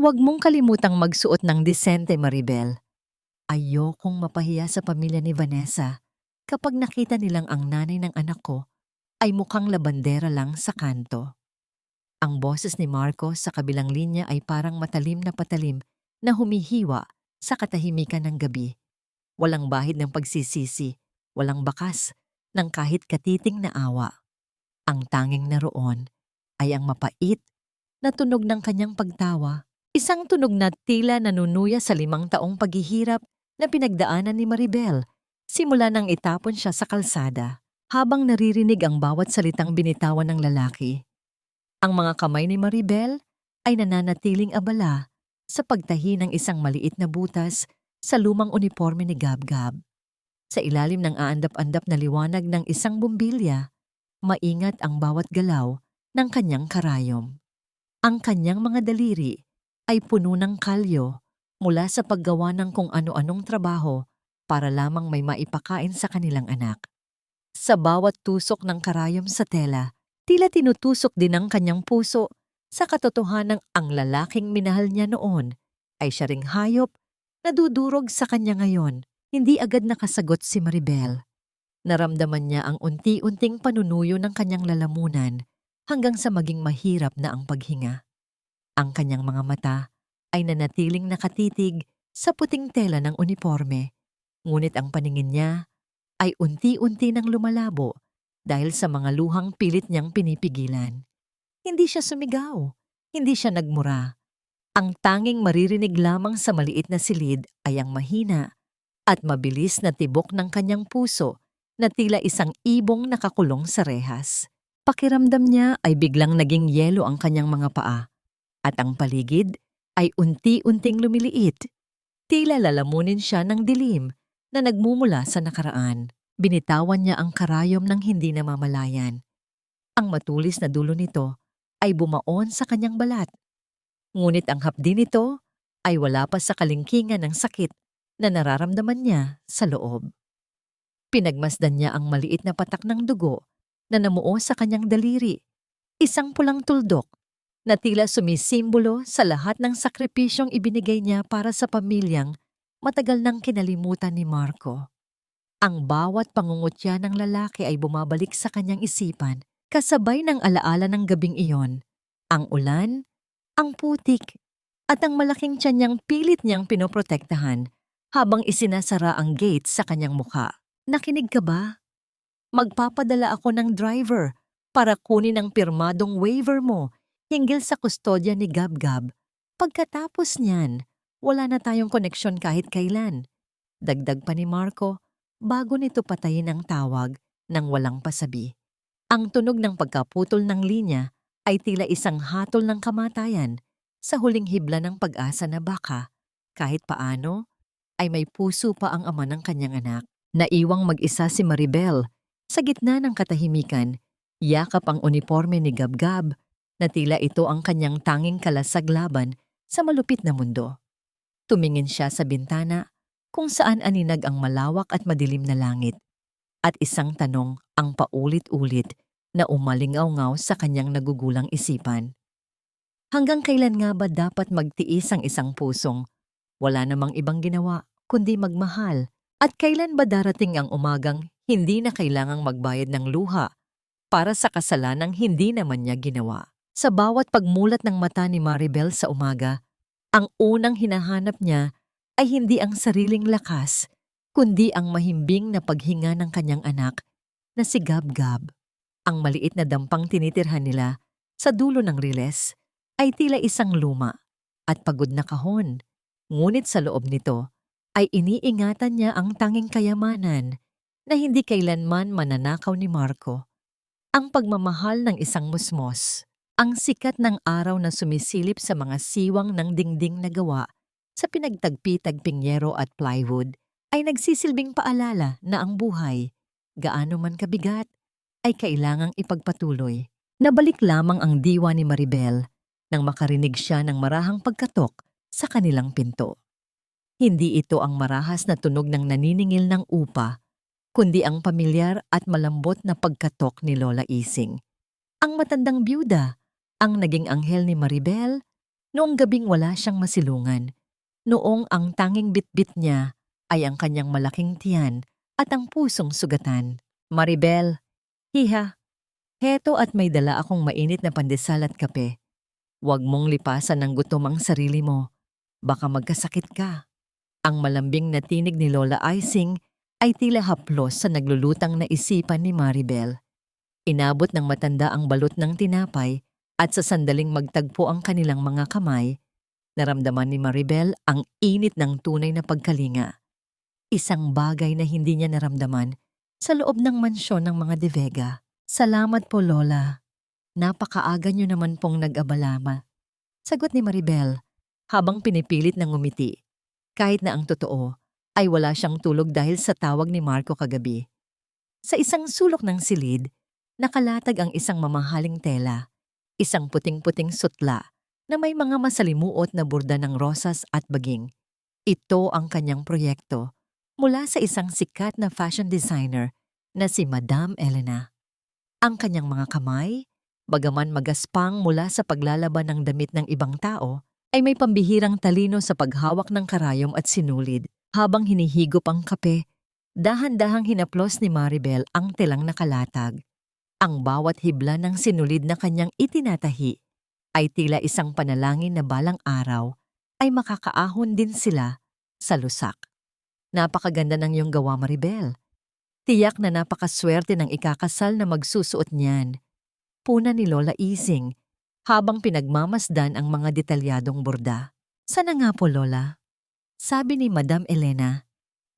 Huwag mong kalimutang magsuot ng disente, Maribel. Ayokong mapahiya sa pamilya ni Vanessa kapag nakita nilang ang nanay ng anak ko ay mukhang labandera lang sa kanto. Ang boses ni Marco sa kabilang linya ay parang matalim na patalim na humihiwa sa katahimikan ng gabi. Walang bahid ng pagsisisi, walang bakas ng kahit katiting na awa. Ang tanging naroon ay ang mapait na tunog ng kanyang pagtawa, isang tunog na tila nanunuya sa 5 taong paghihirap na pinagdaanan ni Maribel simula nang itapon siya sa kalsada. Habang naririnig ang bawat salitang binitawan ng lalaki, ang mga kamay ni Maribel ay nananatiling abala sa pagtahi ng isang maliit na butas sa lumang uniforme ni Gab-Gab. Sa ilalim ng aandap-andap na liwanag ng isang bumbilya, maingat ang bawat galaw ng kanyang karayom. Ang kanyang mga daliri ay puno ng kalyo mula sa paggawa ng kung ano-anong trabaho para lamang may maipakain sa kanilang anak. Sa bawat tusok ng karayom sa tela, tila tinutusok din ang kanyang puso sa katotohanang ang lalaking minahal niya noon ay siya ring hayop na dudurog sa kanya ngayon. Hindi agad nakasagot si Maribel. Naramdaman niya ang unti-unting panunuyo ng kanyang lalamunan hanggang sa maging mahirap na ang paghinga. Ang kanyang mga mata ay nanatiling nakatitig sa puting tela ng uniforme, ngunit ang paningin niya ay unti-unti nang lumalabo dahil sa mga luhang pilit niyang pinipigilan. Hindi siya sumigaw, hindi siya nagmura. Ang tanging maririnig lamang sa maliit na silid ay ang mahina at mabilis na tibok ng kanyang puso na tila isang ibong nakakulong sa rehas. Pakiramdam niya ay biglang naging yelo ang kanyang mga paa at ang paligid ay unti-unting lumiliit. Tila lalamunin siya ng dilim na nagmumula sa nakaraan. Binitawan niya ang karayom ng hindi namamalayan. Ang matulis na dulo nito ay bumaon sa kanyang balat. Ngunit ang hapdi nito ay wala pa sa kalingkingan ng sakit na nararamdaman niya sa loob. Pinagmasdan niya ang maliit na patak ng dugo na namuo sa kanyang daliri. Isang pulang tuldok na tila sumisimbolo sa lahat ng sakripisyong ibinigay niya para sa pamilyang matagal nang kinalimutan ni Marco. Ang bawat pangungutya ng lalaki ay bumabalik sa kanyang isipan, kasabay ng alaala ng gabing iyon. Ang ulan, ang putik, at ang malaking tiyan niyang pilit niyang pinoprotektahan habang isinasara ang gate sa kanyang mukha. Nakinig ka ba? Magpapadala ako ng driver para kunin ang pirmadong waiver mo hinggil sa kustodya ni Gab-Gab. Pagkatapos niyan, wala na tayong koneksyon kahit kailan. Dagdag pa ni Marco bago nito patayin ang tawag ng walang pasabi. Ang tunog ng pagkaputol ng linya ay tila isang hatol ng kamatayan sa huling hibla ng pag-asa na baka kahit paano ay may puso pa ang ama ng kanyang anak. Naiwang mag-isa si Maribel sa gitna ng katahimikan, yakap ang uniforme ni Gab-Gab na tila ito ang kanyang tanging kalasag laban sa malupit na mundo. Tumingin siya sa bintana kung saan aninag ang malawak at madilim na langit at isang tanong ang paulit-ulit na umalingaw-ngaw sa kanyang nagugulang isipan. Hanggang kailan nga ba dapat magtiis ang isang pusong wala namang ibang ginawa kundi magmahal? At kailan ba darating ang umagang hindi na kailangang magbayad ng luha para sa kasalanang hindi naman niya ginawa? Sa bawat pagmulat ng mata ni Maribel sa umaga, ang unang hinahanap niya ay hindi ang sariling lakas, kundi ang mahimbing na paghinga ng kanyang anak na si Gab-Gab. Ang maliit na dampang tinitirhan nila sa dulo ng riles ay tila isang luma at pagod na kahon. Ngunit sa loob nito ay iniingatan niya ang tanging kayamanan na hindi kailanman mananakaw ni Marco. Ang pagmamahal ng isang musmos, ang sikat ng araw na sumisilip sa mga siwang ng dingding na gawa sa pinagtagpi-tagping yero at plywood ay nagsisilbing paalala na ang buhay, gaano man kabigat, ay kailangang ipagpatuloy. Nabalik lamang ang diwa ni Maribel nang makarinig siya ng marahang pagkatok sa kanilang pinto. Hindi ito ang marahas na tunog ng naniningil ng upa, kundi ang pamilyar at malambot na pagkatok ni Lola Ising. Ang matandang byuda, ang naging anghel ni Maribel, Noong gabing wala siyang masilungan, noong ang tanging bitbit niya ay ang kanyang malaking tiyan at ang pusong sugatan. Maribel, hiha, heto at may dala akong mainit na pandesal at kape. Huwag mong lipasan ng gutom ang sarili mo. Baka magkasakit ka. Ang malambing na tinig ni Lola Ising ay tila haplos sa naglulutang na isipan ni Maribel. Inabot ng matanda ang balot ng tinapay at sa sandaling magtagpo ang kanilang mga kamay, naramdaman ni Maribel ang init ng tunay na pagkalinga. Isang bagay na hindi niya naramdaman sa loob ng mansyon ng mga De Vega. Salamat po, Lola. Napakaaga niyo naman pong nag-abalama. Sagot ni Maribel habang pinipilit na ngumiti. Kahit na ang totoo ay wala siyang tulog dahil sa tawag ni Marco kagabi. Sa isang sulok ng silid, nakalatag ang isang mamahaling tela, isang puting-puting sutla na may mga masalimuot na burda ng rosas at baging. Ito ang kanyang proyekto mula sa isang sikat na fashion designer na si Madam Elena. Ang kanyang mga kamay, bagaman magaspang mula sa paglalaban ng damit ng ibang tao, ay may pambihirang talino sa paghawak ng karayom at sinulid. Habang hinihigop ang kape, dahan-dahang hinaplos ni Maribel ang telang nakalatag. Ang bawat hibla ng sinulid na kanyang itinatahi ay tila isang panalangin na balang araw ay makakaahon din sila sa lusak. Napakaganda ng iyong gawa, Maribel. Tiyak na napakaswerte ng ikakasal na magsusuot niyan. Puna ni Lola Ising habang pinagmamasdan ang mga detalyadong borda. Sana nga po, Lola. Sabi ni Madam Elena,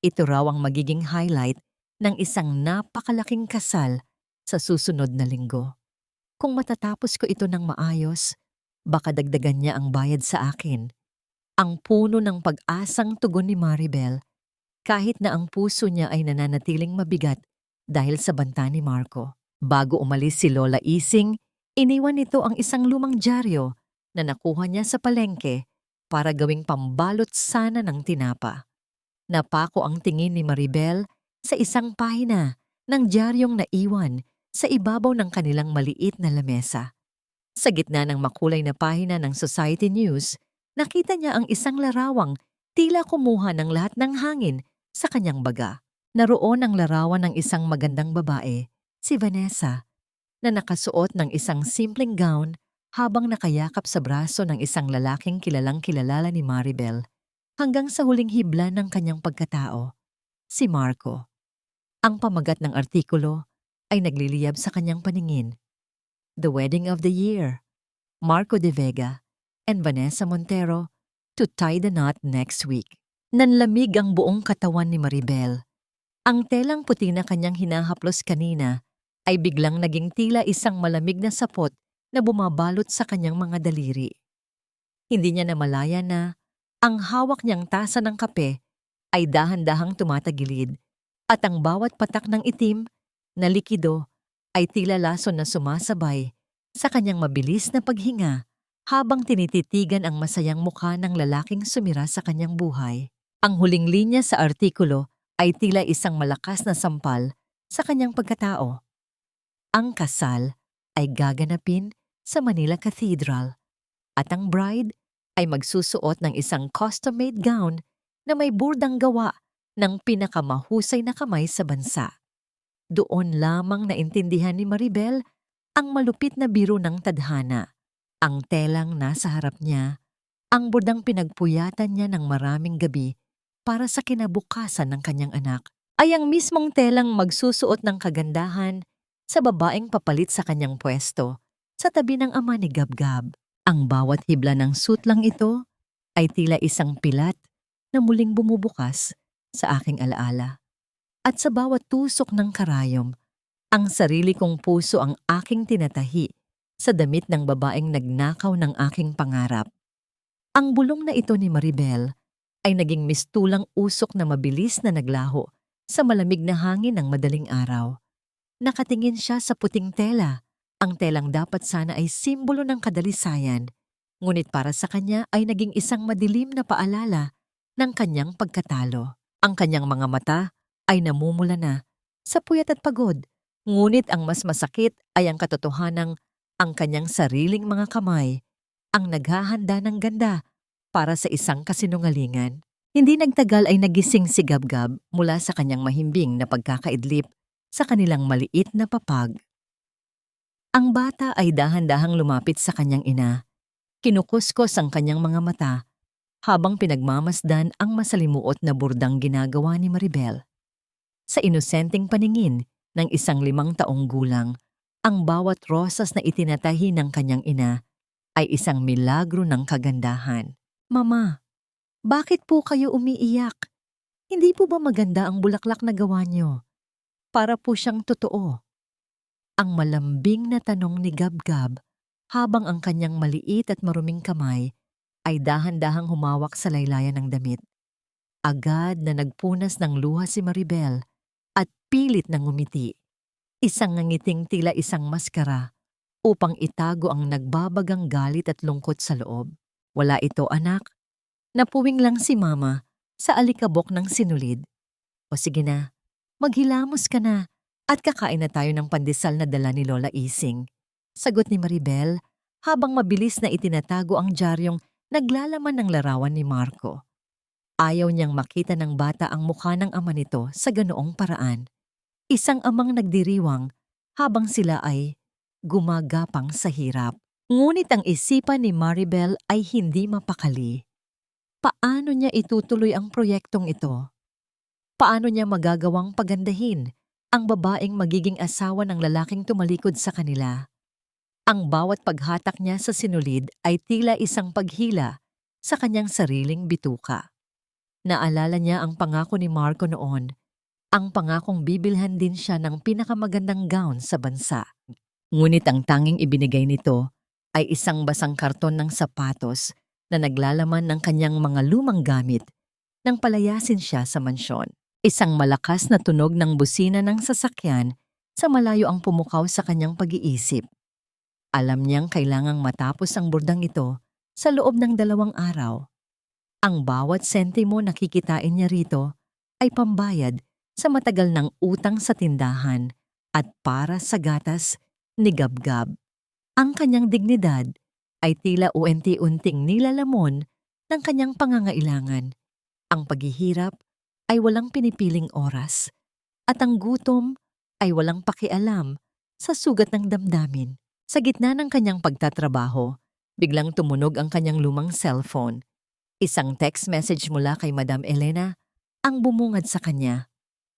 ito raw ang magiging highlight ng isang napakalaking kasal sa susunod na linggo. Kung matatapos ko ito ng maayos, baka dagdagan niya ang bayad sa akin. Ang puno ng pag-asang tugon ni Maribel, kahit na ang puso niya ay nananatiling mabigat dahil sa banta ni Marco. Bago umalis si Lola Ising, iniwan nito ang isang lumang dyaryo na nakuha niya sa palengke para gawing pambalot sana ng tinapa. Napako ang tingin ni Maribel sa isang pahina ng dyaryong naiwan sa ibabaw ng kanilang maliit na lamesa. Sa gitna ng makulay na pahina ng Society News, nakita niya ang isang larawang tila kumuha ng lahat ng hangin sa kanyang baga. Naroon ang larawan ng isang magandang babae, si Vanessa, na nakasuot ng isang simpleng gown habang nakayakap sa braso ng isang lalaking kilalang kilala ni Maribel hanggang sa huling hibla ng kanyang pagkatao, si Marco. Ang pamagat ng artikulo ay nagliliyab sa kanyang paningin. The Wedding of the Year, Marco De Vega and Vanessa Montero to tie the knot next week. Nanlamig ang buong katawan ni Maribel. Ang telang puti na kanyang hinahaplos kanina ay biglang naging tila isang malamig na sapot na bumabalot sa kanyang mga daliri. Hindi niya namalaya na ang hawak niyang tasa ng kape ay dahan-dahang tumatagilid at ang bawat patak ng itim na likido ay tila lason na sumasabay sa kanyang mabilis na paghinga habang tinititigan ang masayang mukha ng lalaking sumira sa kanyang buhay. Ang huling linya sa artikulo ay tila isang malakas na sampal sa kanyang pagkatao. Ang kasal ay gaganapin sa Manila Cathedral at ang bride ay magsusuot ng isang custom-made gown na may burdang gawa ng pinakamahusay na kamay sa bansa. Doon lamang naintindihan ni Maribel ang malupit na biro ng tadhana. Ang telang nasa harap niya, ang burdang pinagpuyatan niya ng maraming gabi para sa kinabukasan ng kanyang anak, ay ang mismong telang magsusuot ng kagandahan sa babaeng papalit sa kanyang pwesto sa tabi ng ama ni Gabgab. Ang bawat hibla ng sutlang ito ay tila isang pilat na muling bumubukas sa aking alaala. At sa bawat tusok ng karayom, ang sarili kong puso ang aking tinatahi sa damit ng babaeng nagnakaw ng aking pangarap. Ang bulong na ito ni Maribel ay naging mistulang usok na mabilis na naglaho sa malamig na hangin ng madaling araw. Nakatingin siya sa puting tela. Ang telang dapat sana ay simbolo ng kadalisayan, ngunit para sa kanya ay naging isang madilim na paalala ng kanyang pagkatalo. Ang kanyang mga mata ay namumula na sa puyat at pagod, ngunit ang mas masakit ay ang katotohanang ang kanyang sariling mga kamay ang naghahanda ng ganda para sa isang kasinungalingan. Hindi nagtagal ay nagising si Gabgab mula sa kanyang mahimbing na pagkakaidlip sa kanilang maliit na papag. Ang bata ay dahan-dahang lumapit sa kanyang ina. Kinukuskos ang kanyang mga mata habang pinagmamasdan ang masalimuot na burdang ginagawa ni Maribel. Sa inosenteng paningin ng isang 5 taong gulang, ang bawat rosas na itinatahi ng kanyang ina ay isang milagro ng kagandahan. Mama, bakit po kayo umiiyak? Hindi po ba maganda ang bulaklak na gawa niyo? Para po siyang totoo. Ang malambing na tanong ni Gabgab habang ang kanyang maliit at maruming kamay ay dahan-dahang humawak sa laylayan ng damit. Agad na nagpunas ng luha si Maribel at pilit na ngumiti. Isang ngiting tila isang maskara upang itago ang nagbabagang galit at lungkot sa loob. Wala ito, anak. Napuwing lang si Mama sa alikabok ng sinulid. O sige na, maghilamos ka na at kakain na tayo ng pandesal na dala ni Lola Ising. Sagot ni Maribel habang mabilis na itinatago ang diaryong naglalaman ng larawan ni Marco. Ayaw niyang makita ng bata ang mukha ng ama nito sa ganoong paraan. Isang amang nagdiriwang habang sila ay gumagapang sa hirap. Ngunit ang isipan ni Maribel ay hindi mapakali. Paano niya itutuloy ang proyektong ito? Paano niya magagawang pagandahin ang babaeng magiging asawa ng lalaking tumalikod sa kanila? Ang bawat paghatak niya sa sinulid ay tila isang paghila sa kanyang sariling bituka. Naalala niya ang pangako ni Marco noon, ang pangakong bibilhan din siya ng pinakamagandang gown sa bansa. Ngunit ang tanging ibinigay nito ay isang basang karton ng sapatos na naglalaman ng kanyang mga lumang gamit nang palayasin siya sa mansyon. Isang malakas na tunog ng busina ng sasakyan sa malayo ang pumukaw sa kanyang pag-iisip. Alam niyang kailangang matapos ang burdang ito sa loob ng 2 araw. Ang bawat sentimo na kikitain niya rito ay pambayad sa matagal ng utang sa tindahan at para sa gatas ni Gabgab. Ang kanyang dignidad ay tila unti-unting nilalamon ng kanyang pangangailangan. Ang paghihirap ay walang pinipiling oras at ang gutom ay walang pakialam sa sugat ng damdamin. Sa gitna ng kanyang pagtatrabaho, biglang tumunog ang kanyang lumang cellphone. Isang text message mula kay Madam Elena ang bumungad sa kanya.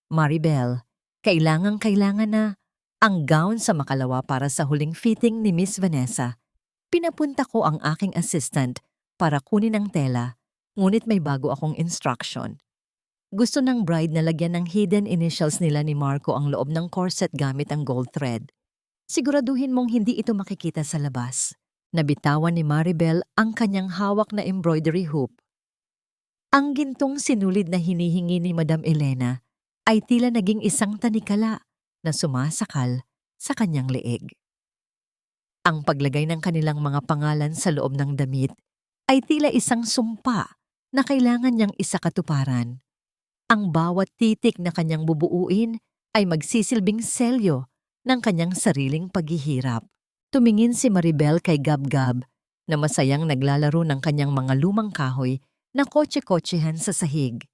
Maribel, kailangan na ang gown sa makalawa para sa huling fitting ni Miss Vanessa. Pinapunta ko ang aking assistant para kunin ang tela, ngunit may bago akong instruction. Gusto ng bride na lagyan ng hidden initials nila ni Marco ang loob ng corset gamit ang gold thread. Siguraduhin mong hindi ito makikita sa labas. Nabitawan ni Maribel ang kanyang hawak na embroidery hoop. Ang gintong sinulid na hinihingi ni Madam Elena ay tila naging isang tanikala na sumasakal sa kanyang leeg. Ang paglagay ng kanilang mga pangalan sa loob ng damit ay tila isang sumpa na kailangan niyang isakatuparan. Ang bawat titik na kanyang bubuuin ay magsisilbing selyo ng kanyang sariling paghihirap. Tumingin si Maribel kay Gabgab na masayang naglalaro ng kanyang mga lumang kahoy na kotse-kotsehan sa sahig.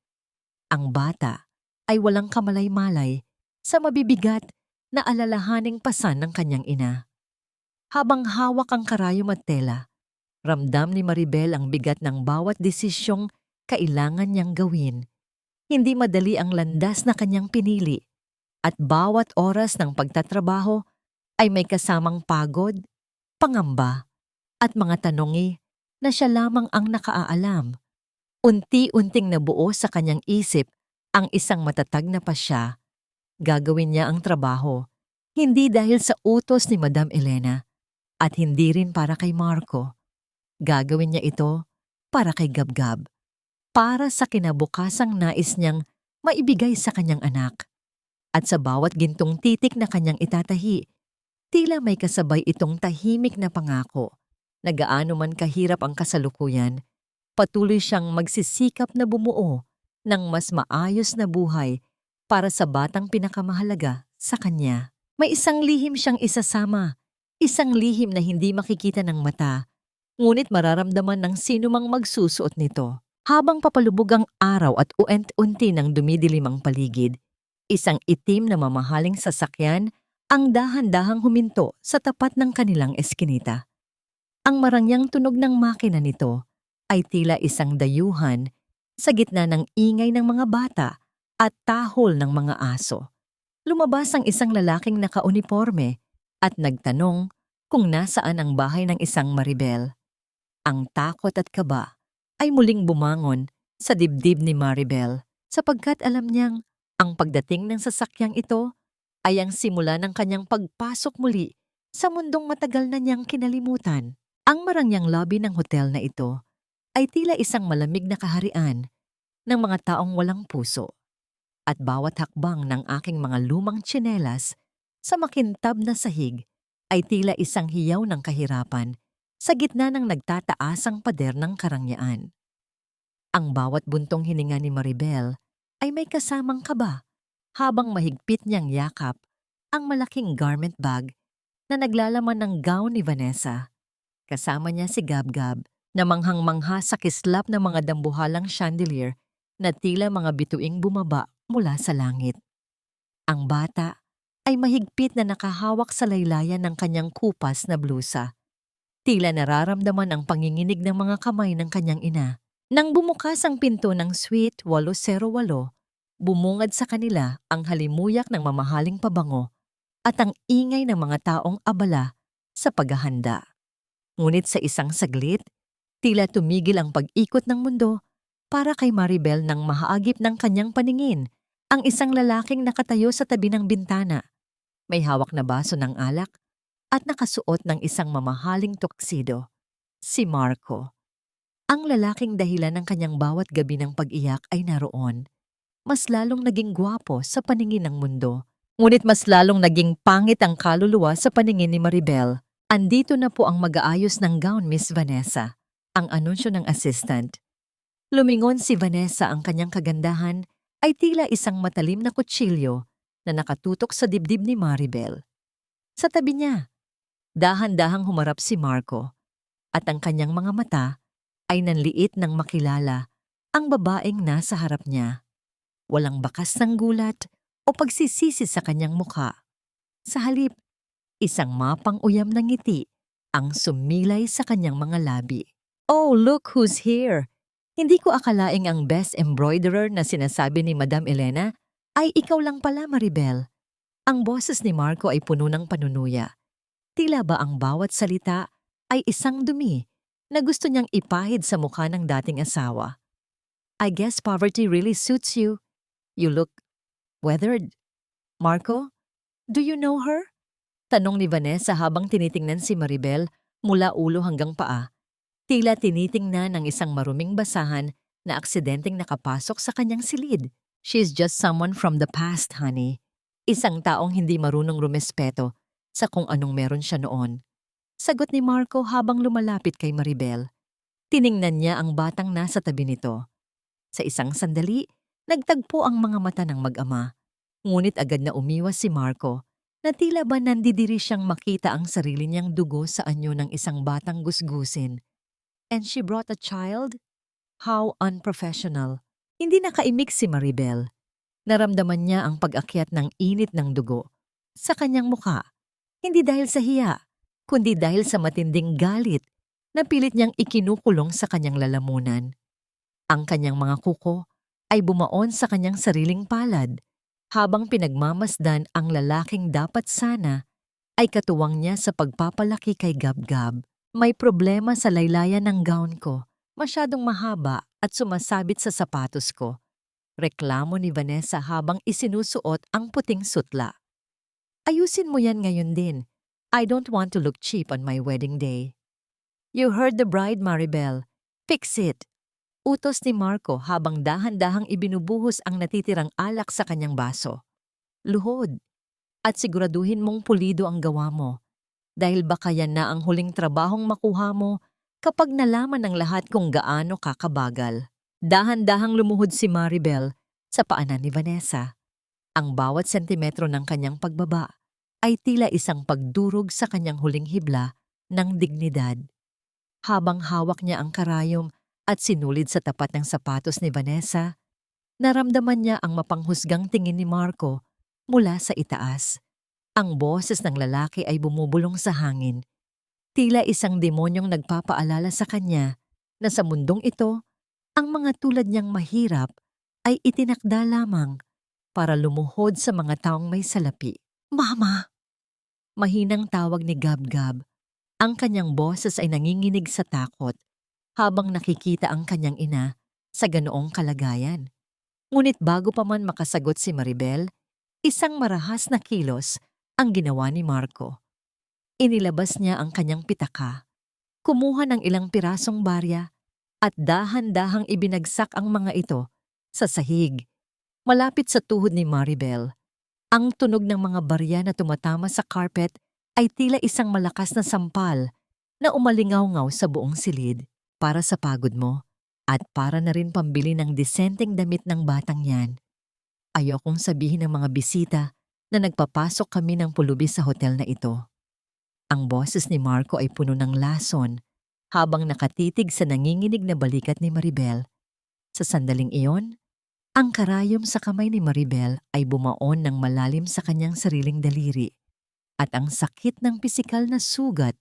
Ang bata ay walang kamalay-malay sa mabibigat na alalahaning pasan ng kanyang ina. Habang hawak ang karayom at tela, ramdam ni Maribel ang bigat ng bawat desisyong kailangan niyang gawin. Hindi madali ang landas na kanyang pinili at bawat oras ng pagtatrabaho ay may kasamang pagod, pangamba at mga tanongi na siya lamang ang nakaalam. Unti-unting nabuo sa kanyang isip ang isang matatag na pasya. Gagawin niya ang trabaho, hindi dahil sa utos ni Madam Elena at hindi rin para kay Marco. Gagawin niya ito para kay Gabgab, para sa kinabukasang nais niyang maibigay sa kanyang anak. At sa bawat gintong titik na kanyang itatahi, tila may kasabay itong tahimik na pangako na gaano man kahirap ang kasalukuyan, patuloy siyang magsisikap na bumuo ng mas maayos na buhay para sa batang pinakamahalaga sa kanya. May isang lihim siyang isasama, isang lihim na hindi makikita ng mata, Ngunit mararamdaman ng sinumang magsusuot nito. Habang papalubog ang araw at uent-unti ng dumidilim ang paligid, isang itim na mamahaling sasakyan ang dahan-dahang huminto sa tapat ng kanilang eskinita. Ang marangyang tunog ng makina nito ay tila isang dayuhan sa gitna ng ingay ng mga bata at tahol ng mga aso. Lumabas ang isang lalaking nakauniporme at nagtanong kung nasaan ang bahay ng isang Maribel. Ang takot at kaba ay muling bumangon sa dibdib ni Maribel sapagkat alam niyang ang pagdating ng sasakyang ito ay ang simula ng kanyang pagpasok muli sa mundong matagal na niyang kinalimutan. Ang marangyang lobby ng hotel na ito ay tila isang malamig na kaharian ng mga taong walang puso. At bawat hakbang ng aking mga lumang tsinelas sa makintab na sahig ay tila isang hiyaw ng kahirapan sa gitna ng nagtataasang pader ng karangyaan. Ang bawat buntong hininga ni Maribel ay may kasamang kaba habang mahigpit niyang yakap ang malaking garment bag na naglalaman ng gown ni Vanessa. Kasama niya si Gab-Gab na manghang-mangha sa kislap ng mga dambuhalang chandelier na tila mga bituing bumaba mula sa langit. Ang bata ay mahigpit na nakahawak sa laylayan ng kanyang kupas na blusa. Tila nararamdaman ang panginginig ng mga kamay ng kanyang ina. Nang bumukas ang pinto ng Suite 808, bumungad sa kanila ang halimuyak ng mamahaling pabango at ang ingay ng mga taong abala sa paghahanda. Ngunit sa isang saglit, tila tumigil ang pag-ikot ng mundo para kay Maribel nang mahaagip ng kanyang paningin ang isang lalaking nakatayo sa tabi ng bintana. May hawak na baso ng alak at nakasuot ng isang mamahaling tuxedo. Si Marco. Ang lalaking dahilan ng kanyang bawat gabi ng pag-iyak ay naroon. Mas lalong naging gwapo sa paningin ng mundo. Ngunit mas lalong naging pangit ang kaluluwa sa paningin ni Maribel. Andito na po ang mag-aayos ng gown, Miss Vanessa, ang anunsyo ng assistant. Lumingon si Vanessa, ang kanyang kagandahan ay tila isang matalim na kutsilyo na nakatutok sa dibdib ni Maribel. Sa tabi niya, dahan-dahang humarap si Marco at ang kanyang mga mata ay nanliit nang makilala ang babaeng nasa harap niya. Walang bakas ng gulat o pagsisisi sa kanyang mukha. Sa halip, isang mapang-uyam na ngiti ang sumilay sa kanyang mga labi. Oh, look who's here! Hindi ko akalaing ang best embroiderer na sinasabi ni Madam Elena ay ikaw lang pala, Maribel. Ang boses ni Marco ay puno ng panunuya. Tila ba ang bawat salita ay isang dumi na gusto niyang ipahid sa mukha ng dating asawa. I guess poverty really suits you. You look weathered. Marco, do you know her? Tanong ni Vanessa habang tinitingnan si Maribel mula ulo hanggang paa. Tila tinitingnan ng isang maruming basahan na aksidenteng nakapasok sa kanyang silid. She's just someone from the past, honey. Isang taong hindi marunong rumespeto sa kung anong meron siya noon. Sagot ni Marco habang lumalapit kay Maribel. Tiningnan niya ang batang nasa tabi nito. Sa isang sandali, nagtagpo ang mga mata ng mag-ama. Ngunit agad na umiwas si Marco na tila ba nandidiri siyang makita ang sarili niyang dugo sa anyo ng isang batang gusgusin. And she brought a child? How unprofessional. Hindi nakaimik si Maribel. Naramdaman niya ang pag-akyat ng init ng dugo sa kanyang mukha. Hindi dahil sa hiya, kundi dahil sa matinding galit na pilit niyang ikinukulong sa kanyang lalamunan. Ang kanyang mga kuko ay bumaon sa kanyang sariling palad habang pinagmamasdan ang lalaking dapat sana ay katuwang niya sa pagpapalaki kay Gab-Gab. May problema sa laylayan ng gown ko, masyadong mahaba at sumasabit sa sapatos ko. Reklamo ni Vanessa habang isinusuot ang puting sutla. Ayusin mo yan ngayon din. I don't want to look cheap on my wedding day. You heard the bride, Maribel. Fix it. Utos ni Marco habang dahan-dahang ibinubuhos ang natitirang alak sa kanyang baso. Luhod. At siguraduhin mong pulido ang gawa mo. Dahil baka yan na ang huling trabahong makuha mo kapag nalaman ng lahat kung gaano kakabagal. Dahan-dahang lumuhod si Maribel sa paanan ni Vanessa. Ang bawat sentimetro ng kanyang pagbaba ay tila isang pagdurog sa kanyang huling hibla ng dignidad. Habang hawak niya ang karayom at sinulid sa tapat ng sapatos ni Vanessa, naramdaman niya ang mapanghusgang tingin ni Marco mula sa itaas. Ang boses ng lalaki ay bumubulong sa hangin. Tila isang demonyong nagpapaalala sa kanya na sa mundong ito, ang mga tulad niyang mahirap ay itinakda lamang para lumuhod sa mga taong may salapi. Mama! Mahinang tawag ni Gab-Gab. Ang kanyang boses ay nanginginig sa takot habang nakikita ang kanyang ina sa ganoong kalagayan. Ngunit bago pa man makasagot si Maribel, isang marahas na kilos ang ginawa ni Marco. Inilabas niya ang kanyang pitaka, kumuha ng ilang pirasong barya at dahan-dahang ibinagsak ang mga ito sa sahig. Malapit sa tuhod ni Maribel, ang tunog ng mga barya na tumatama sa carpet ay tila isang malakas na sampal na umalingaw-ngaw sa buong silid. Para sa pagod mo at para na rin pambili ng disenteng damit ng batang yan. Ayokong sabihin ng mga bisita na nagpapasok kami ng pulubi sa hotel na ito. Ang boses ni Marco ay puno ng lason habang nakatitig sa nanginginig na balikat ni Maribel. Sa sandaling iyon, ang karayom sa kamay ni Maribel ay bumaon ng malalim sa kanyang sariling daliri at ang sakit ng pisikal na sugat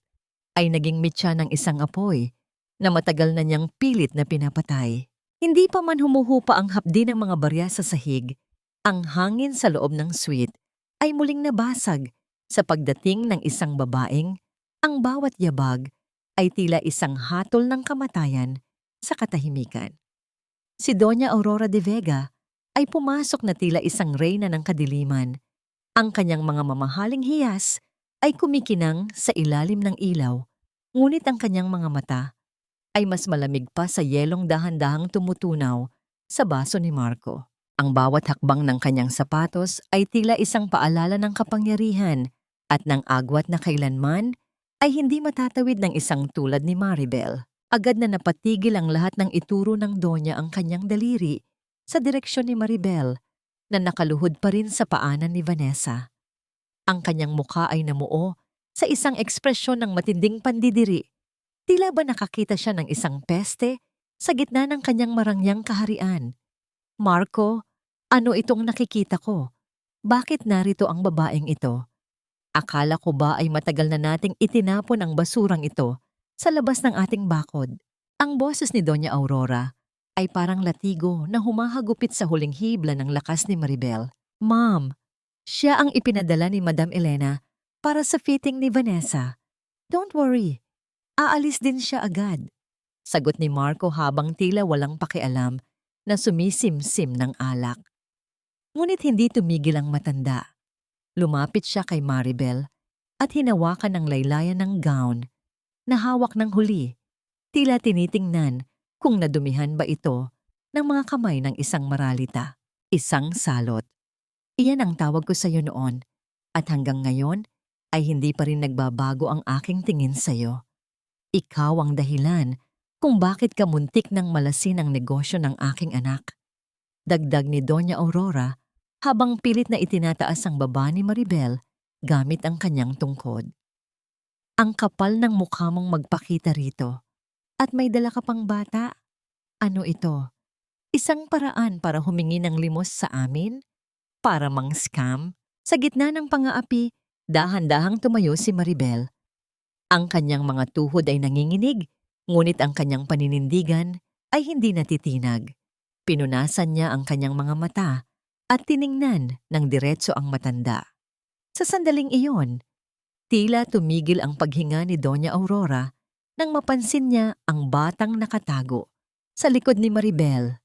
ay naging mitya ng isang apoy na matagal na niyang pilit na pinapatay. Hindi pa man humuhupa ang hapdi ng mga barya sa sahig, ang hangin sa loob ng suite ay muling nabasag sa pagdating ng isang babaeng ang bawat yabag ay tila isang hatol ng kamatayan sa katahimikan. Si Doña Aurora de Vega ay pumasok na tila isang reyna ng kadiliman. Ang kanyang mga mamahaling hiyas ay kumikinang sa ilalim ng ilaw, ngunit ang kanyang mga mata ay mas malamig pa sa yelong dahan-dahang tumutunaw sa baso ni Marco. Ang bawat hakbang ng kanyang sapatos ay tila isang paalala ng kapangyarihan at ng agwat na kailanman ay hindi matatawid ng isang tulad ni Maribel. Agad na napatigil ang lahat ng ituro ng Donya ang kanyang daliri sa direksyon ni Maribel na nakaluhod pa rin sa paanan ni Vanessa. Ang kanyang mukha ay namuo sa isang ekspresyon ng matinding pandidiri. Tila ba nakakita siya ng isang peste sa gitna ng kanyang marangyang kaharian? Marco, ano itong nakikita ko? Bakit narito ang babaeng ito? Akala ko ba ay matagal na nating itinapon ang basurang ito sa labas ng ating bakod? Ang boses ni Doña Aurora ay parang latigo na humahagupit sa huling hibla ng lakas ni Maribel. Ma'am, siya ang ipinadala ni Madam Elena para sa fitting ni Vanessa. Don't worry. Aalis din siya agad. Sagot ni Marco habang tila walang pakialam na sumisimsim ng alak. Ngunit hindi tumigil ang matanda. Lumapit siya kay Maribel at hinawakan ng laylayan ng gown na hawak ng huli. Tila tinitingnan kung nadumihan ba ito ng mga kamay ng isang maralita. Isang salot. Iyan ang tawag ko sa iyo noon at hanggang ngayon ay hindi pa rin nagbabago ang aking tingin sa iyo. Ikaw ang dahilan kung bakit ka muntik ng malasin ang negosyo ng aking anak. Dagdag ni Doña Aurora habang pilit na itinataas ang baba ni Maribel gamit ang kanyang tungkod. Ang kapal ng mukha mong magpakita rito at may dala ka pang bata. Ano ito? Isang paraan para humingi ng limos sa amin? Para mang scam? Sa gitna ng pang-aapi, dahan-dahang tumayo si Maribel. Ang kanyang mga tuhod ay nanginginig, ngunit ang kanyang paninindigan ay hindi natitinag. Pinunasan niya ang kanyang mga mata at tiningnan ng diretso ang matanda. Sa sandaling iyon, tila tumigil ang paghinga ni Doña Aurora nang mapansin niya ang batang nakatago sa likod ni Maribel.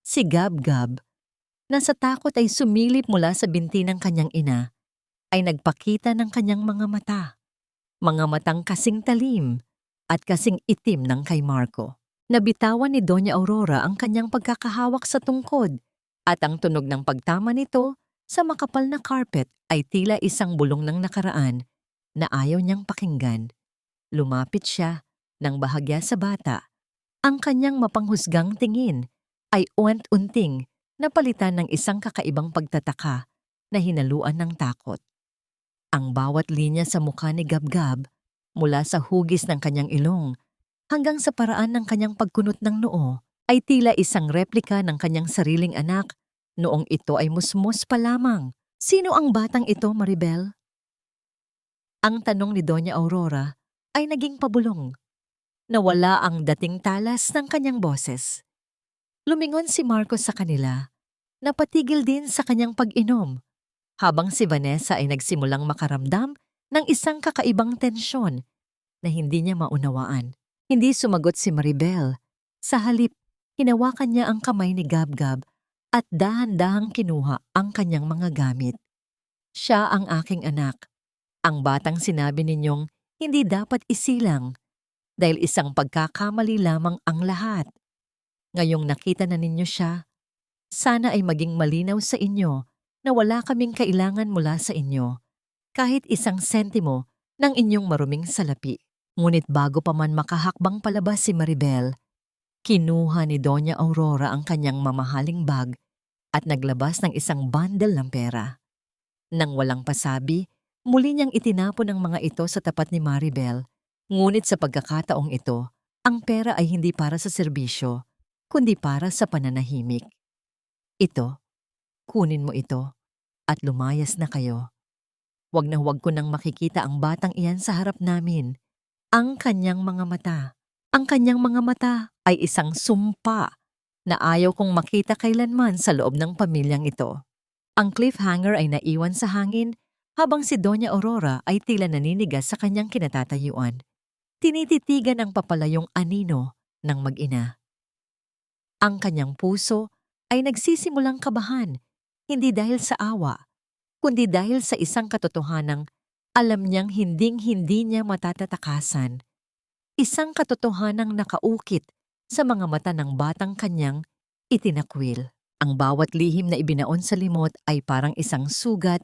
Si Gab-Gab, na sa takot ay sumilip mula sa binti ng kanyang ina, ay nagpakita ng kanyang mga mata. Mga matang kasing talim at kasing itim ng kay Marco. Nabitawan ni Doña Aurora ang kanyang pagkakahawak sa tungkod at ang tunog ng pagtama nito sa makapal na carpet ay tila isang bulong ng nakaraan na ayaw niyang pakinggan. Lumapit siya ng bahagya sa bata. Ang kanyang mapanghusgang tingin ay unt-unting napalitan ng isang kakaibang pagtataka na hinaluan ng takot. Ang bawat linya sa mukha ni Gab-Gab, mula sa hugis ng kanyang ilong hanggang sa paraan ng kanyang pagkunot ng noo ay tila isang replika ng kanyang sariling anak noong ito ay musmos pa lamang. Sino ang batang ito, Maribel? Ang tanong ni Doña Aurora ay naging pabulong. Nawala ang dating talas ng kanyang boses. Lumingon si Marco sa kanila. Napatigil din sa kanyang pag-inom, habang si Vanessa ay nagsimulang makaramdam ng isang kakaibang tensyon na hindi niya maunawaan. Hindi sumagot si Maribel. Sa halip, hinawakan niya ang kamay ni Gab-Gab at dahan-dahang kinuha ang kanyang mga gamit. Siya ang aking anak. Ang batang sinabi ninyong hindi dapat isilang dahil isang pagkakamali lamang ang lahat. Ngayong nakita na ninyo siya, sana ay maging malinaw sa inyo na wala kaming kailangan mula sa inyo, kahit isang sentimo ng inyong maruming salapi. Ngunit bago pa man makahakbang palabas si Maribel, kinuha ni Doña Aurora ang kanyang mamahaling bag at naglabas ng isang bundle ng pera. Nang walang pasabi, muli niyang itinapon ang mga ito sa tapat ni Maribel. Ngunit sa pagkakataong ito, ang pera ay hindi para sa serbisyo, kundi para sa pananahimik. Ito, kunin mo ito at lumayas na kayo. Huwag na huwag ko nang makikita ang batang iyan sa harap namin. Ang kanyang mga mata ay isang sumpa na ayaw kong makita kailanman sa loob ng pamilyang ito. Ang cliffhanger ay naiwan sa hangin habang si Doña Aurora ay tila naninigas sa kanyang kinatatayuan. Tinititigan ang papalayong anino ng mag-ina. Ang kanyang puso ay nagsisimulang kabahan, hindi dahil sa awa, kundi dahil sa isang katotohanang alam niyang hinding-hindi niya matatatakasan. Isang katotohanang nakaukit sa mga mata ng batang kanyang itinakwil. Ang bawat lihim na ibinaon sa limot ay parang isang sugat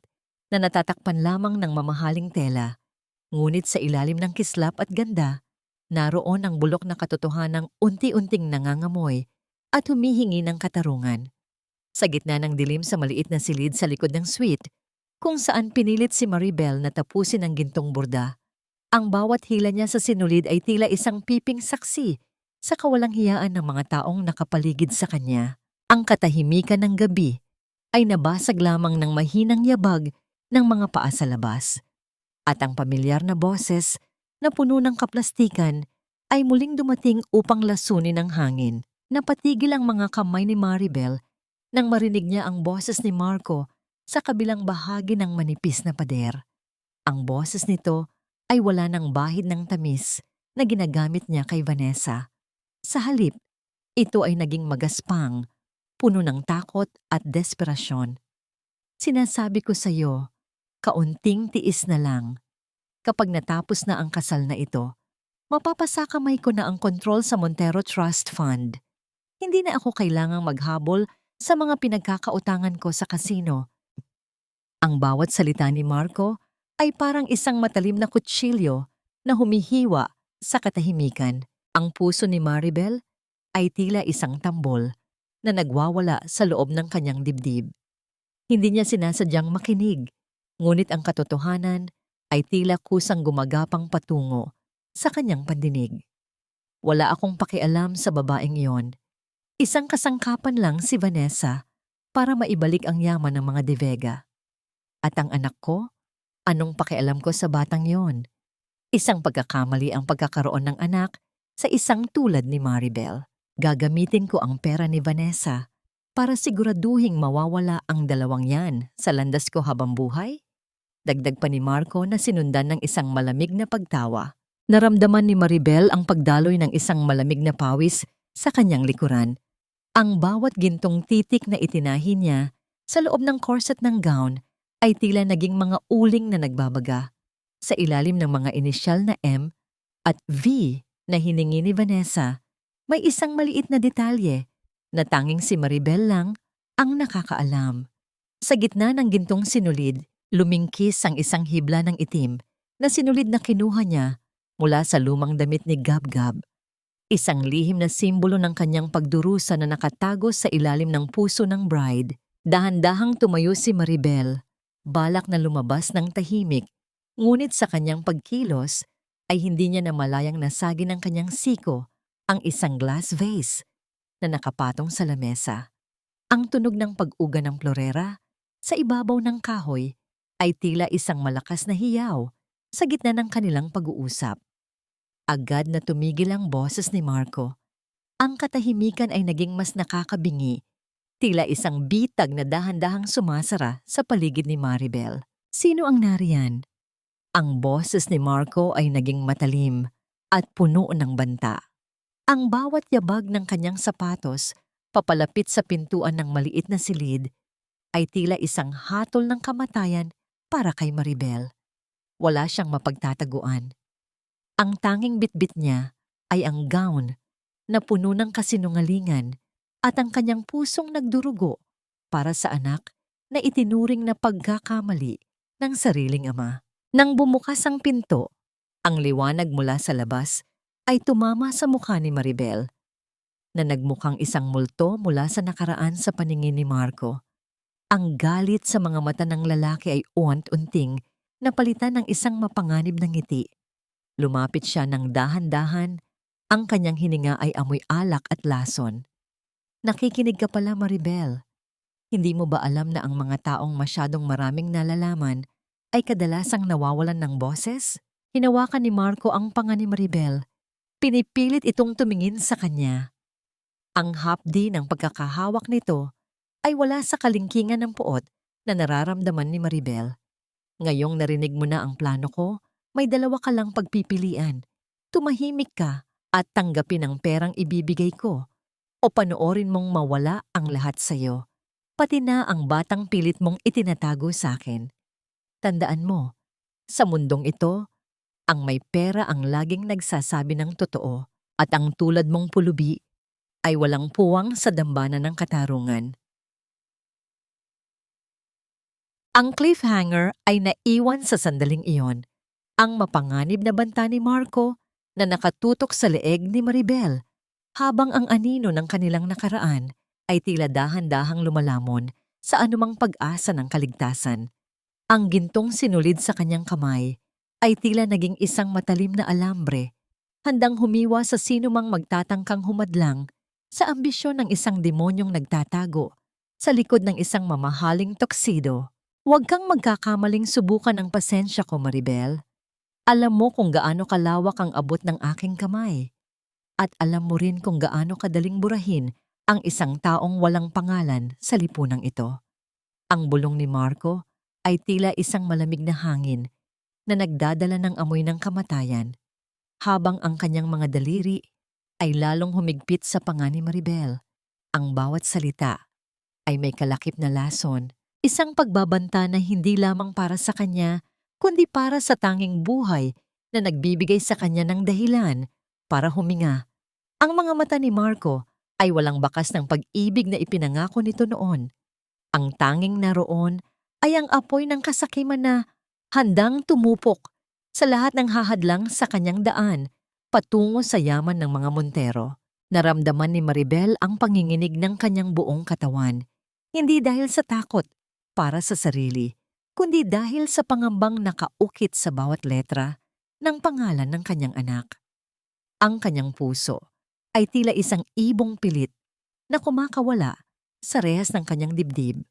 na natatakpan lamang ng mamahaling tela. Ngunit sa ilalim ng kislap at ganda, naroon ang bulok na katotohanang unti-unting nangangamoy at humihingi ng katarungan. Sa gitna ng dilim sa maliit na silid sa likod ng suite, kung saan pinilit si Maribel na tapusin ang gintong burda, ang bawat hila niya sa sinulid ay tila isang piping saksi sa kawalang hiyaan ng mga taong nakapaligid sa kanya. Ang katahimikan ng gabi ay nabasag lamang ng mahinang yabag ng mga paa sa labas. At ang pamilyar na boses na puno ng kaplastikan ay muling dumating upang lasunin ang hangin. Napatigil ang mga kamay ni Maribel nang marinig niya ang boses ni Marco sa kabilang bahagi ng manipis na pader. Ang boses nito ay wala ng bahid ng tamis na ginagamit niya kay Vanessa. Sa halip, ito ay naging magaspang, puno ng takot at desperasyon. Sinasabi ko sa iyo, kaunting tiis na lang. Kapag natapos na ang kasal na ito, mapapasakamay ko na ang kontrol sa Montero Trust Fund. Hindi na ako kailangang maghabol sa mga pinagkakautangan ko sa kasino. Ang bawat salita ni Marco ay parang isang matalim na kutsilyo na humihiwa sa katahimikan. Ang puso ni Maribel ay tila isang tambol na nagwawala sa loob ng kanyang dibdib. Hindi niya sinasadyang makinig, ngunit ang katotohanan ay tila kusang gumagapang patungo sa kanyang pandinig. Wala akong pakialam sa babaeng iyon. Isang kasangkapan lang si Vanessa para maibalik ang yaman ng mga De Vega. At ang anak ko, anong pakialam ko sa batang yon? Isang pagkakamali ang pagkakaroon ng anak sa isang tulad ni Maribel. Gagamitin ko ang pera ni Vanessa para siguraduhing mawawala ang dalawang yan sa landas ko habang buhay. Dagdag pa ni Marco na sinundan ng isang malamig na pagtawa. Naramdaman ni Maribel ang pagdaloy ng isang malamig na pawis sa kanyang likuran. Ang bawat gintong titik na itinahi niya sa loob ng corset ng gown ay tila naging mga uling na nagbabaga. Sa ilalim ng mga inisyal na M at V na hiningi ni Vanessa, may isang maliit na detalye na tanging si Maribel lang ang nakakaalam. Sa gitna ng gintong sinulid, lumingkis ang isang hibla ng itim na sinulid na kinuha niya mula sa lumang damit ni Gab-Gab. Isang lihim na simbolo ng kanyang pagdurusa na nakatago sa ilalim ng puso ng bride. Dahan-dahang tumayo si Maribel, balak na lumabas ng tahimik, ngunit sa kanyang pagkilos ay hindi niya namalayang nasagi ng kanyang siko ang isang glass vase na nakapatong sa lamesa. Ang tunog ng pag-uga ng florera sa ibabaw ng kahoy ay tila isang malakas na hiyaw sa gitna ng kanilang pag-uusap. Agad na tumigil ang boses ni Marco. Ang katahimikan ay naging mas nakakabingi, tila isang bitag na dahan-dahang sumasara sa paligid ni Maribel. Sino ang nariyan? Ang boses ni Marco ay naging matalim at puno ng banta. Ang bawat yabag ng kanyang sapatos papalapit sa pintuan ng maliit na silid ay tila isang hatol ng kamatayan para kay Maribel. Wala siyang mapagtataguan. Ang tanging bitbit niya ay ang gown na puno ng kasinungalingan at ang kanyang pusong nagdurugo para sa anak na itinuring na pagkakamali ng sariling ama. Nang bumukas ang pinto, ang liwanag mula sa labas ay tumama sa mukha ni Maribel na nagmukhang isang multo mula sa nakaraan sa paningin ni Marco. Ang galit sa mga mata ng lalaki ay uant-unting napalitan ng isang mapanganib na ngiti. Lumapit siya ng dahan-dahan, ang kanyang hininga ay amoy alak at lason. Nakikinig ka pala, Maribel. Hindi mo ba alam na ang mga taong masyadong maraming nalalaman ay kadalasang nawawalan ng boses? Hinawakan ni Marco ang panga ni Maribel. Pinipilit itong tumingin sa kanya. Ang hapdi ng pagkakahawak nito ay wala sa kalingkingan ng puot na nararamdaman ni Maribel. Ngayong narinig mo na ang plano ko, may dalawa ka lang pagpipilian. Tumahimik ka at tanggapin ang perang ibibigay ko o panoorin mong mawala ang lahat sa'yo, pati na ang batang pilit mong itinatago sa akin. Tandaan mo, sa mundong ito, ang may pera ang laging nagsasabi ng totoo at ang tulad mong pulubi ay walang puwang sa dambana ng katarungan. Ang cliffhanger ay naiwan sa sandaling iyon. Ang mapanganib na banta ni Marco na nakatutok sa leeg ni Maribel habang ang anino ng kanilang nakaraan ay tila dahan-dahang lumalamon sa anumang pag-asa ng kaligtasan. Ang gintong sinulid sa kanyang kamay ay tila naging isang matalim na alambre, handang humiwa sa sinumang magtatangkang humadlang sa ambisyon ng isang demonyong nagtatago sa likod ng isang mamahaling tuxedo. Huwag kang magkakamaling subukan ang pasensya ko, Maribel. Alam mo kung gaano kalawak ang abot ng aking kamay. At alam mo rin kung gaano kadaling burahin ang isang taong walang pangalan sa lipunang ito. Ang bulong ni Marco ay tila isang malamig na hangin na nagdadala ng amoy ng kamatayan, habang ang kanyang mga daliri ay lalong humigpit sa panga ni Maribel. Ang bawat salita ay may kalakip na lason, isang pagbabanta na hindi lamang para sa kanya, kundi para sa tanging buhay na nagbibigay sa kanya ng dahilan para huminga. Ang mga mata ni Marco ay walang bakas ng pag-ibig na ipinangako nito noon. Ang tanging naroon ay ang apoy ng kasakiman na handang tumupok sa lahat ng hahadlang sa kanyang daan patungo sa yaman ng mga Montero. Naramdaman ni Maribel ang panginginig ng kanyang buong katawan, hindi dahil sa takot para sa sarili, kundi dahil sa pangambang nakaukit sa bawat letra ng pangalan ng kanyang anak. Ang kanyang puso ay tila isang ibong pilit na kumakawala sa rehas ng kanyang dibdib,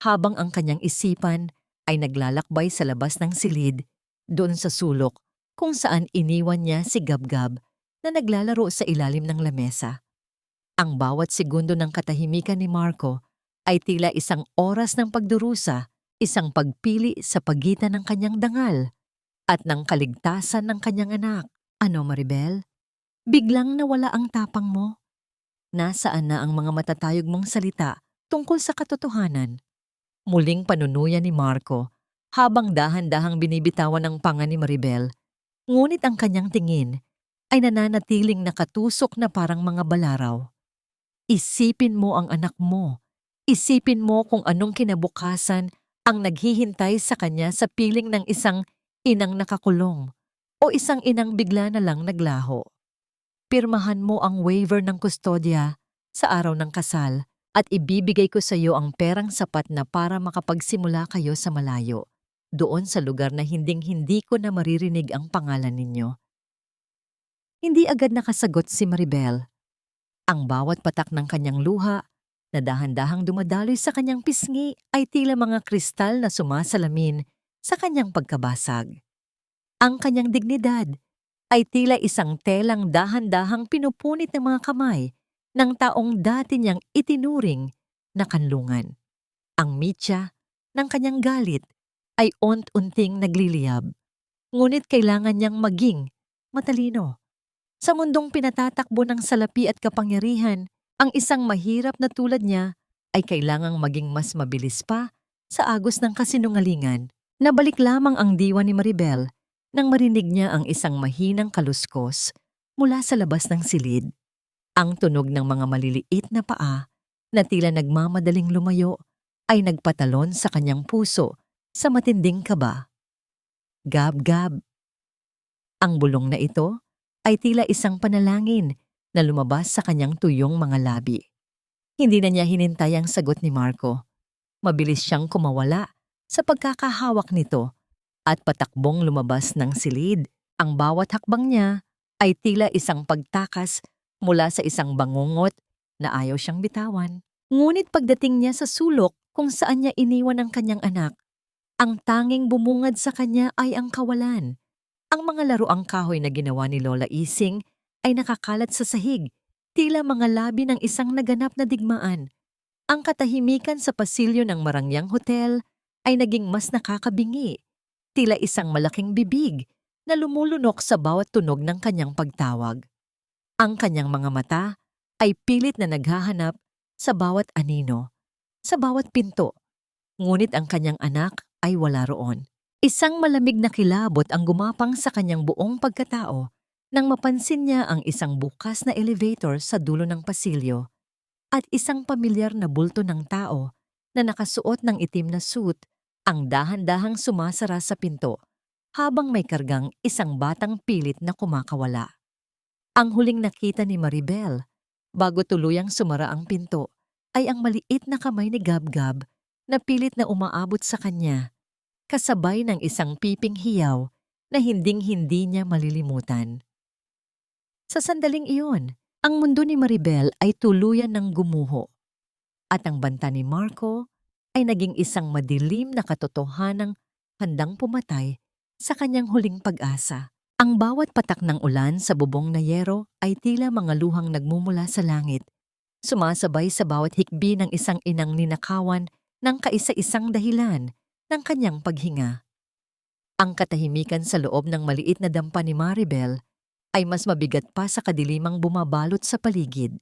habang ang kanyang isipan ay naglalakbay sa labas ng silid, doon sa sulok kung saan iniwan niya si Gabgab na naglalaro sa ilalim ng lamesa. Ang bawat segundo ng katahimikan ni Marco ay tila isang oras ng pagdurusa, isang pagpili sa pagitan ng kanyang dangal at ng kaligtasan ng kanyang anak. Ano, Maribel? Biglang nawala ang tapang mo? Nasaan na ang mga matatayog mong salita tungkol sa katotohanan? Muling panunuyan ni Marco habang dahan-dahang binibitawan ang panga ni Maribel, ngunit ang kanyang tingin ay nananatiling nakatusok na parang mga balaraw. Isipin mo ang anak mo. Isipin mo kung anong kinabukasan ang naghihintay sa kanya sa piling ng isang inang nakakulong o isang inang bigla na lang naglaho. Pirmahan mo ang waiver ng kustodya sa araw ng kasal at ibibigay ko sa iyo ang perang sapat na para makapagsimula kayo sa malayo. doon sa lugar na hinding-hindi ko na maririnig ang pangalan ninyo. Hindi agad nakasagot si Maribel. Ang bawat patak ng kanyang luha na dahan-dahang dumadaloy sa kanyang pisngi ay tila mga kristal na sumasalamin sa kanyang pagkabasag. Ang kanyang dignidad ay tila isang telang dahan-dahang pinupunit ng mga kamay ng taong dati niyang itinuring na kanlungan. Ang mitya ng kanyang galit ay unt-unting nagliliyab, ngunit kailangan niyang maging matalino. Sa mundong pinatatakbo ng salapi at kapangyarihan, ang isang mahirap na tulad niya ay kailangang maging mas mabilis pa sa agos ng kasinungalingan. Nabalik lamang ang diwa ni Maribel nang marinig niya ang isang mahinang kaluskos mula sa labas ng silid. Ang tunog ng mga maliliit na paa na tila nagmamadaling lumayo ay nagpatalon sa kanyang puso sa matinding kaba. Gab-gab. Ang bulong na ito ay tila isang panalangin na lumabas sa kanyang tuyong mga labi. Hindi na niya hinintay ang sagot ni Marco. Mabilis siyang kumawala sa pagkakahawak nito at patakbong lumabas ng silid. Ang bawat hakbang niya ay tila isang pagtakas mula sa isang bangungot na ayaw siyang bitawan. Ngunit pagdating niya sa sulok kung saan niya iniwan ang kanyang anak, ang tanging bumungad sa kanya ay ang kawalan. Ang mga laruang kahoy na ginawa ni Lola Ising ay nakakalat sa sahig, tila mga labi ng isang naganap na digmaan. Ang katahimikan sa pasilyo ng Marangyang Hotel ay naging mas nakakabingi, tila isang malaking bibig na lumulunok sa bawat tunog ng kanyang pagtawag. Ang kanyang mga mata ay pilit na naghahanap sa bawat anino, sa bawat pinto, ngunit ang kanyang anak ay wala roon. Isang malamig na kilabot ang gumapang sa kanyang buong pagkatao nang mapansin niya ang isang bukas na elevator sa dulo ng pasilyo at isang pamilyar na bulto ng tao na nakasuot ng itim na suit ang dahan-dahang sumasara sa pinto habang may kargang isang batang pilit na kumakawala. Ang huling nakita ni Maribel bago tuluyang sumara ang pinto ay ang maliit na kamay ni Gab-Gab na pilit na umaabot sa kanya, kasabay ng isang piping hiyaw na hinding-hindi niya malilimutan. Sa sandaling iyon, ang mundo ni Maribel ay tuluyan ng gumuho at ang banta ni Marco ay naging isang madilim na katotohanang handang pumatay sa kanyang huling pag-asa. Ang bawat patak ng ulan sa bubong na yero ay tila mga luhang nagmumula sa langit, sumasabay sa bawat hikbi ng isang inang ninakawan ng kaisa-isang dahilan ng kanyang paghinga. Ang katahimikan sa loob ng maliit na dampa ni Maribel ay mas mabigat pa sa kadilimang bumabalot sa paligid.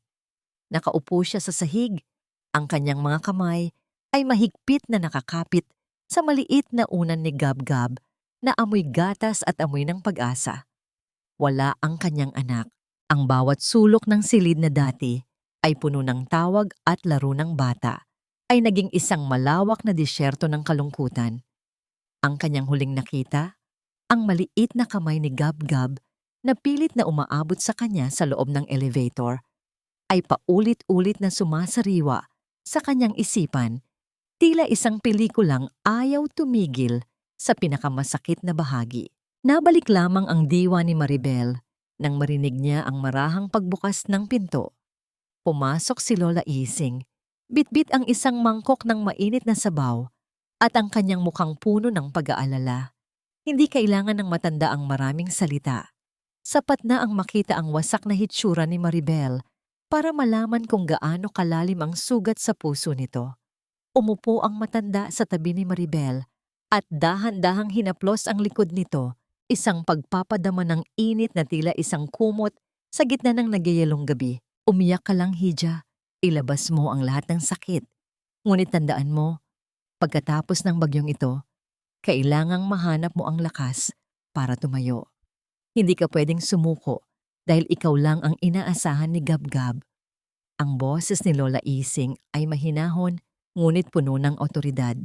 Nakaupo siya sa sahig, ang kanyang mga kamay ay mahigpit na nakakapit sa maliit na unan ni Gab-Gab na amoy gatas at amoy ng pag-asa. Wala ang kanyang anak. Ang bawat sulok ng silid na dati ay puno ng tawag at laro ng bata ay naging isang malawak na disyerto ng kalungkutan. Ang kanyang huling nakita, ang maliit na kamay ni Gab-Gab na pilit na umaabot sa kanya sa loob ng elevator, ay paulit-ulit na sumasariwa sa kanyang isipan, tila isang pelikulang ayaw tumigil sa pinakamasakit na bahagi. Nabalik lamang ang diwa ni Maribel nang marinig niya ang marahang pagbukas ng pinto. Pumasok si Lola Ising. Bitbit ang isang mangkok ng mainit na sabaw at ang kanyang mukhang puno ng pag-aalala. Hindi kailangan ng matanda ang maraming salita. Sapat na ang makita ang wasak na hitsura ni Maribel para malaman kung gaano kalalim ang sugat sa puso nito. Umupo ang matanda sa tabi ni Maribel at dahan-dahang hinaplos ang likod nito, isang pagpapadama ng init na tila isang kumot sa gitna ng nagyayalong gabi. Umiyak ka lang, Hija. Ilabas mo ang lahat ng sakit. Ngunit tandaan mo, pagkatapos ng bagyong ito, kailangang mahanap mo ang lakas para tumayo. Hindi ka pwedeng sumuko dahil ikaw lang ang inaasahan ni Gab-Gab. Ang boses ni Lola Ising ay mahinahon ngunit puno ng otoridad.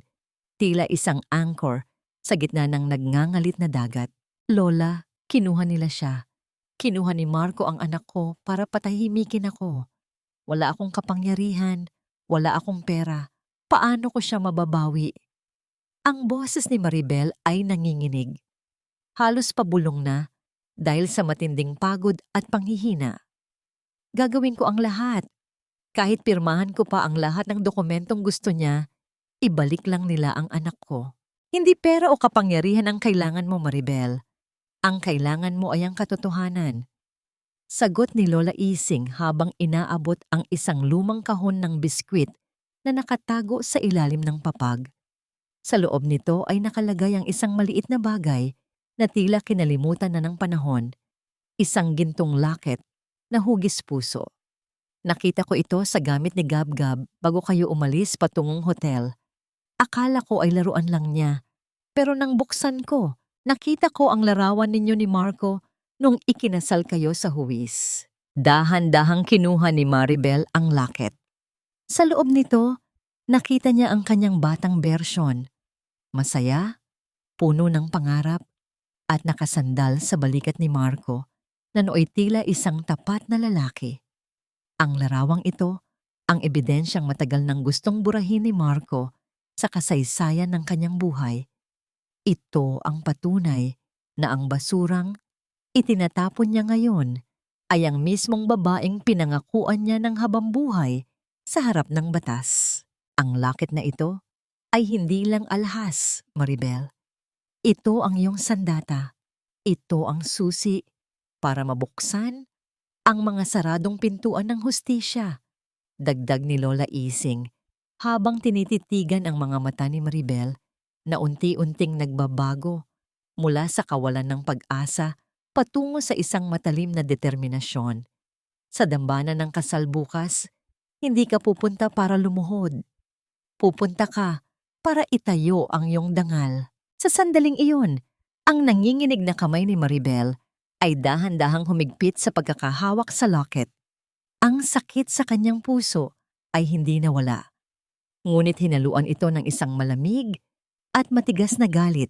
Tila isang anchor sa gitna ng nagngangalit na dagat. Lola, kinuha nila siya. Kinuha ni Marco ang anak ko para patahimikin ako. Wala akong kapangyarihan, wala akong pera. Paano ko siya mababawi? Ang boses ni Maribel ay nanginginig. Halos pabulong na dahil sa matinding pagod at panghihina. Gagawin ko ang lahat. Kahit pirmahan ko pa ang lahat ng dokumentong gusto niya, ibalik lang nila ang anak ko. Hindi pera o kapangyarihan ang kailangan mo, Maribel. Ang kailangan mo ay ang katotohanan. Sagot ni Lola Ising habang inaabot ang isang lumang kahon ng biskwit na nakatago sa ilalim ng papag. Sa loob nito ay nakalagay ang isang maliit na bagay na tila kinalimutan na ng panahon, isang gintong locket na hugis puso. Nakita ko ito sa gamit ni Gab-Gab bago kayo umalis patungong hotel. Akala ko ay laruan lang niya, pero nang buksan ko, nakita ko ang larawan ninyo ni Marco nung ikinasal kayo sa huwis. Dahan-dahang kinuha ni Maribel ang locket. Sa loob nito, nakita niya ang kanyang batang bersyon. Masaya, puno ng pangarap, at nakasandal sa balikat ni Marco na nooy tila isang tapat na lalaki. Ang larawang ito, ang ebidensyang matagal nang gustong burahin ni Marco sa kasaysayan ng kanyang buhay. Ito ang patunay na ang basurang itinatapon niya ngayon ay ang mismong babaeng pinangakuan niya ng habambuhay sa harap ng batas. Ang locket na ito ay hindi lang alhas, Maribel. Ito ang iyong sandata. Ito ang susi para mabuksan ang mga saradong pintuan ng hustisya. Dagdag ni Lola Ising habang tinititigan ang mga mata ni Maribel na unti-unting nagbabago mula sa kawalan ng pag-asa patungo sa isang matalim na determinasyon. Sa dambana ng kasal bukas, hindi ka pupunta para lumuhod. Pupunta ka para itayo ang iyong dangal. Sa sandaling iyon, ang nanginginig na kamay ni Maribel ay dahan-dahang humigpit sa pagkakahawak sa locket. Ang sakit sa kanyang puso ay hindi nawala. Ngunit hinaluan ito ng isang malamig at matigas na galit.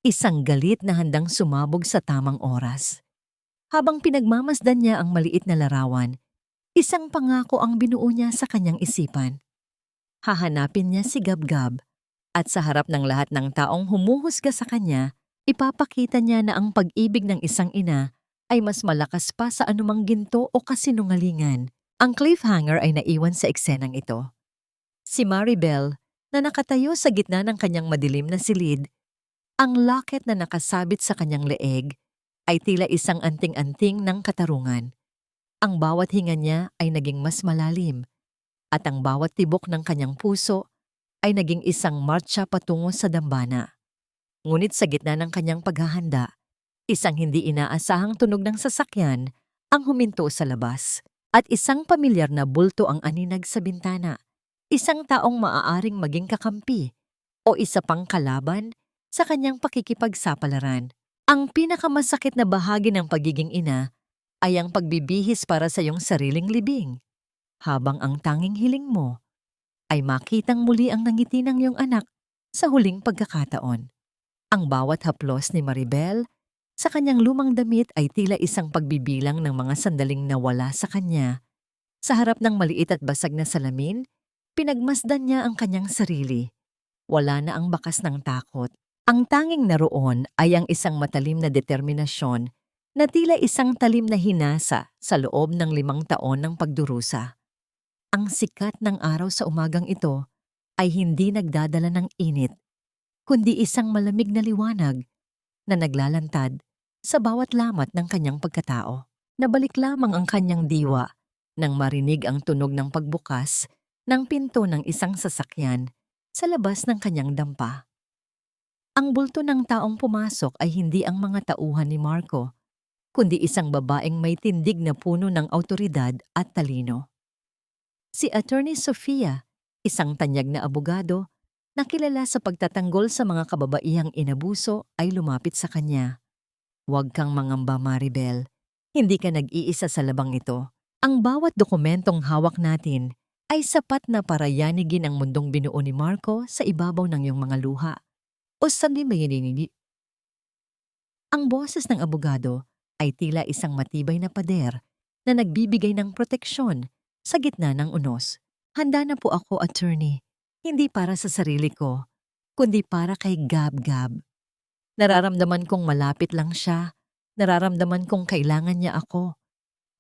Isang galit na handang sumabog sa tamang oras. Habang pinagmamasdan niya ang maliit na larawan, isang pangako ang binuo niya sa kanyang isipan. Hahanapin niya si Gab-Gab at sa harap ng lahat ng taong humuhusga sa kanya, ipapakita niya na ang pag-ibig ng isang ina ay mas malakas pa sa anumang ginto o kasinungalingan. Ang cliffhanger ay naiwan sa eksenang ito. Si Maribel, na nakatayo sa gitna ng kanyang madilim na silid, ang locket na nakasabit sa kanyang leeg ay tila isang anting-anting ng katarungan. Ang bawat hinga niya ay naging mas malalim, at ang bawat tibok ng kanyang puso ay naging isang martsa patungo sa dambana. Ngunit sa gitna ng kanyang paghahanda, isang hindi inaasahang tunog ng sasakyan ang huminto sa labas at isang pamilyar na bulto ang aninag sa bintana. Isang taong maaaring maging kakampi o isa pang kalaban sa kanyang pakikipagsapalaran. Ang pinakamasakit na bahagi ng pagiging ina ay ang pagbibihis para sa iyong sariling libing, habang ang tanging hiling mo ay makitang muli ang nangiti ng iyong anak sa huling pagkakataon. Ang bawat haplos ni Maribel sa kanyang lumang damit ay tila isang pagbibilang ng mga sandaling nawala sa kanya. Sa harap ng maliit at basag na salamin, pinagmasdan niya ang kanyang sarili. Wala na ang bakas ng takot. Ang tanging naroon ay ang isang matalim na determinasyon na tila isang talim na hinasa sa loob ng 5 taon ng pagdurusa. Ang sikat ng araw sa umagang ito ay hindi nagdadala ng init, kundi isang malamig na liwanag na naglalantad sa bawat lamat ng kanyang pagkatao. Nabalik lamang ang kanyang diwa nang marinig ang tunog ng pagbukas ng pinto ng isang sasakyan sa labas ng kanyang dampa. Ang bulto ng taong pumasok ay hindi ang mga tauhan ni Marco, kundi isang babaeng may tindig na puno ng awtoridad at talino. Si Attorney Sofia, isang tanyag na abogado na kilala sa pagtatanggol sa mga kababaihang inabuso, ay lumapit sa kanya. Huwag kang mangamba, Maribel. Hindi ka nag-iisa sa labang ito. Ang bawat dokumentong hawak natin ay sapat na para yanigin ang mundong binuo ni Marco sa ibabaw ng iyong mga luha. O sabi ba yun? Ang boses ng abogado ay tila isang matibay na pader na nagbibigay ng proteksyon sa gitna ng unos. Handa na po ako, attorney. Hindi para sa sarili ko, kundi para kay Gab-Gab. Nararamdaman kong malapit lang siya. Nararamdaman kong kailangan niya ako.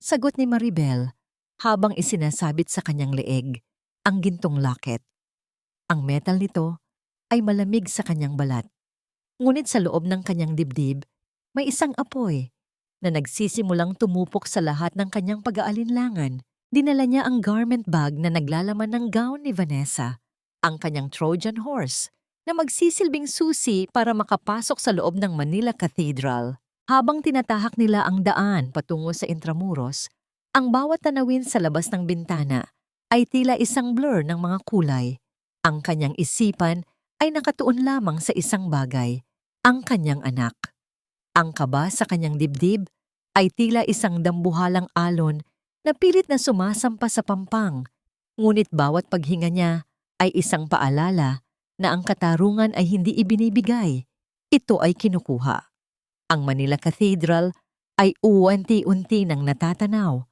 Sagot ni Maribel habang isinasabit sa kanyang leeg ang gintong locket. Ang metal nito ay malamig sa kanyang balat. Ngunit sa loob ng kanyang dibdib, may isang apoy na nagsisimulang tumupok sa lahat ng kanyang pag-aalinlangan. Dinala niya ang garment bag na naglalaman ng gown ni Vanessa, ang kanyang Trojan horse, na magsisilbing susi para makapasok sa loob ng Manila Cathedral. Habang tinatahak nila ang daan patungo sa Intramuros, ang bawat tanawin sa labas ng bintana ay tila isang blur ng mga kulay. Ang kanyang isipan ay nakatuon lamang sa isang bagay, ang kanyang anak. Ang kaba sa kanyang dibdib ay tila isang dambuhalang alon na pilit na sumasampa sa pampang, ngunit bawat paghinga niya ay isang paalala na ang katarungan ay hindi ibinibigay, ito ay kinukuha. Ang Manila Cathedral ay uunti-unti nang natatanaw.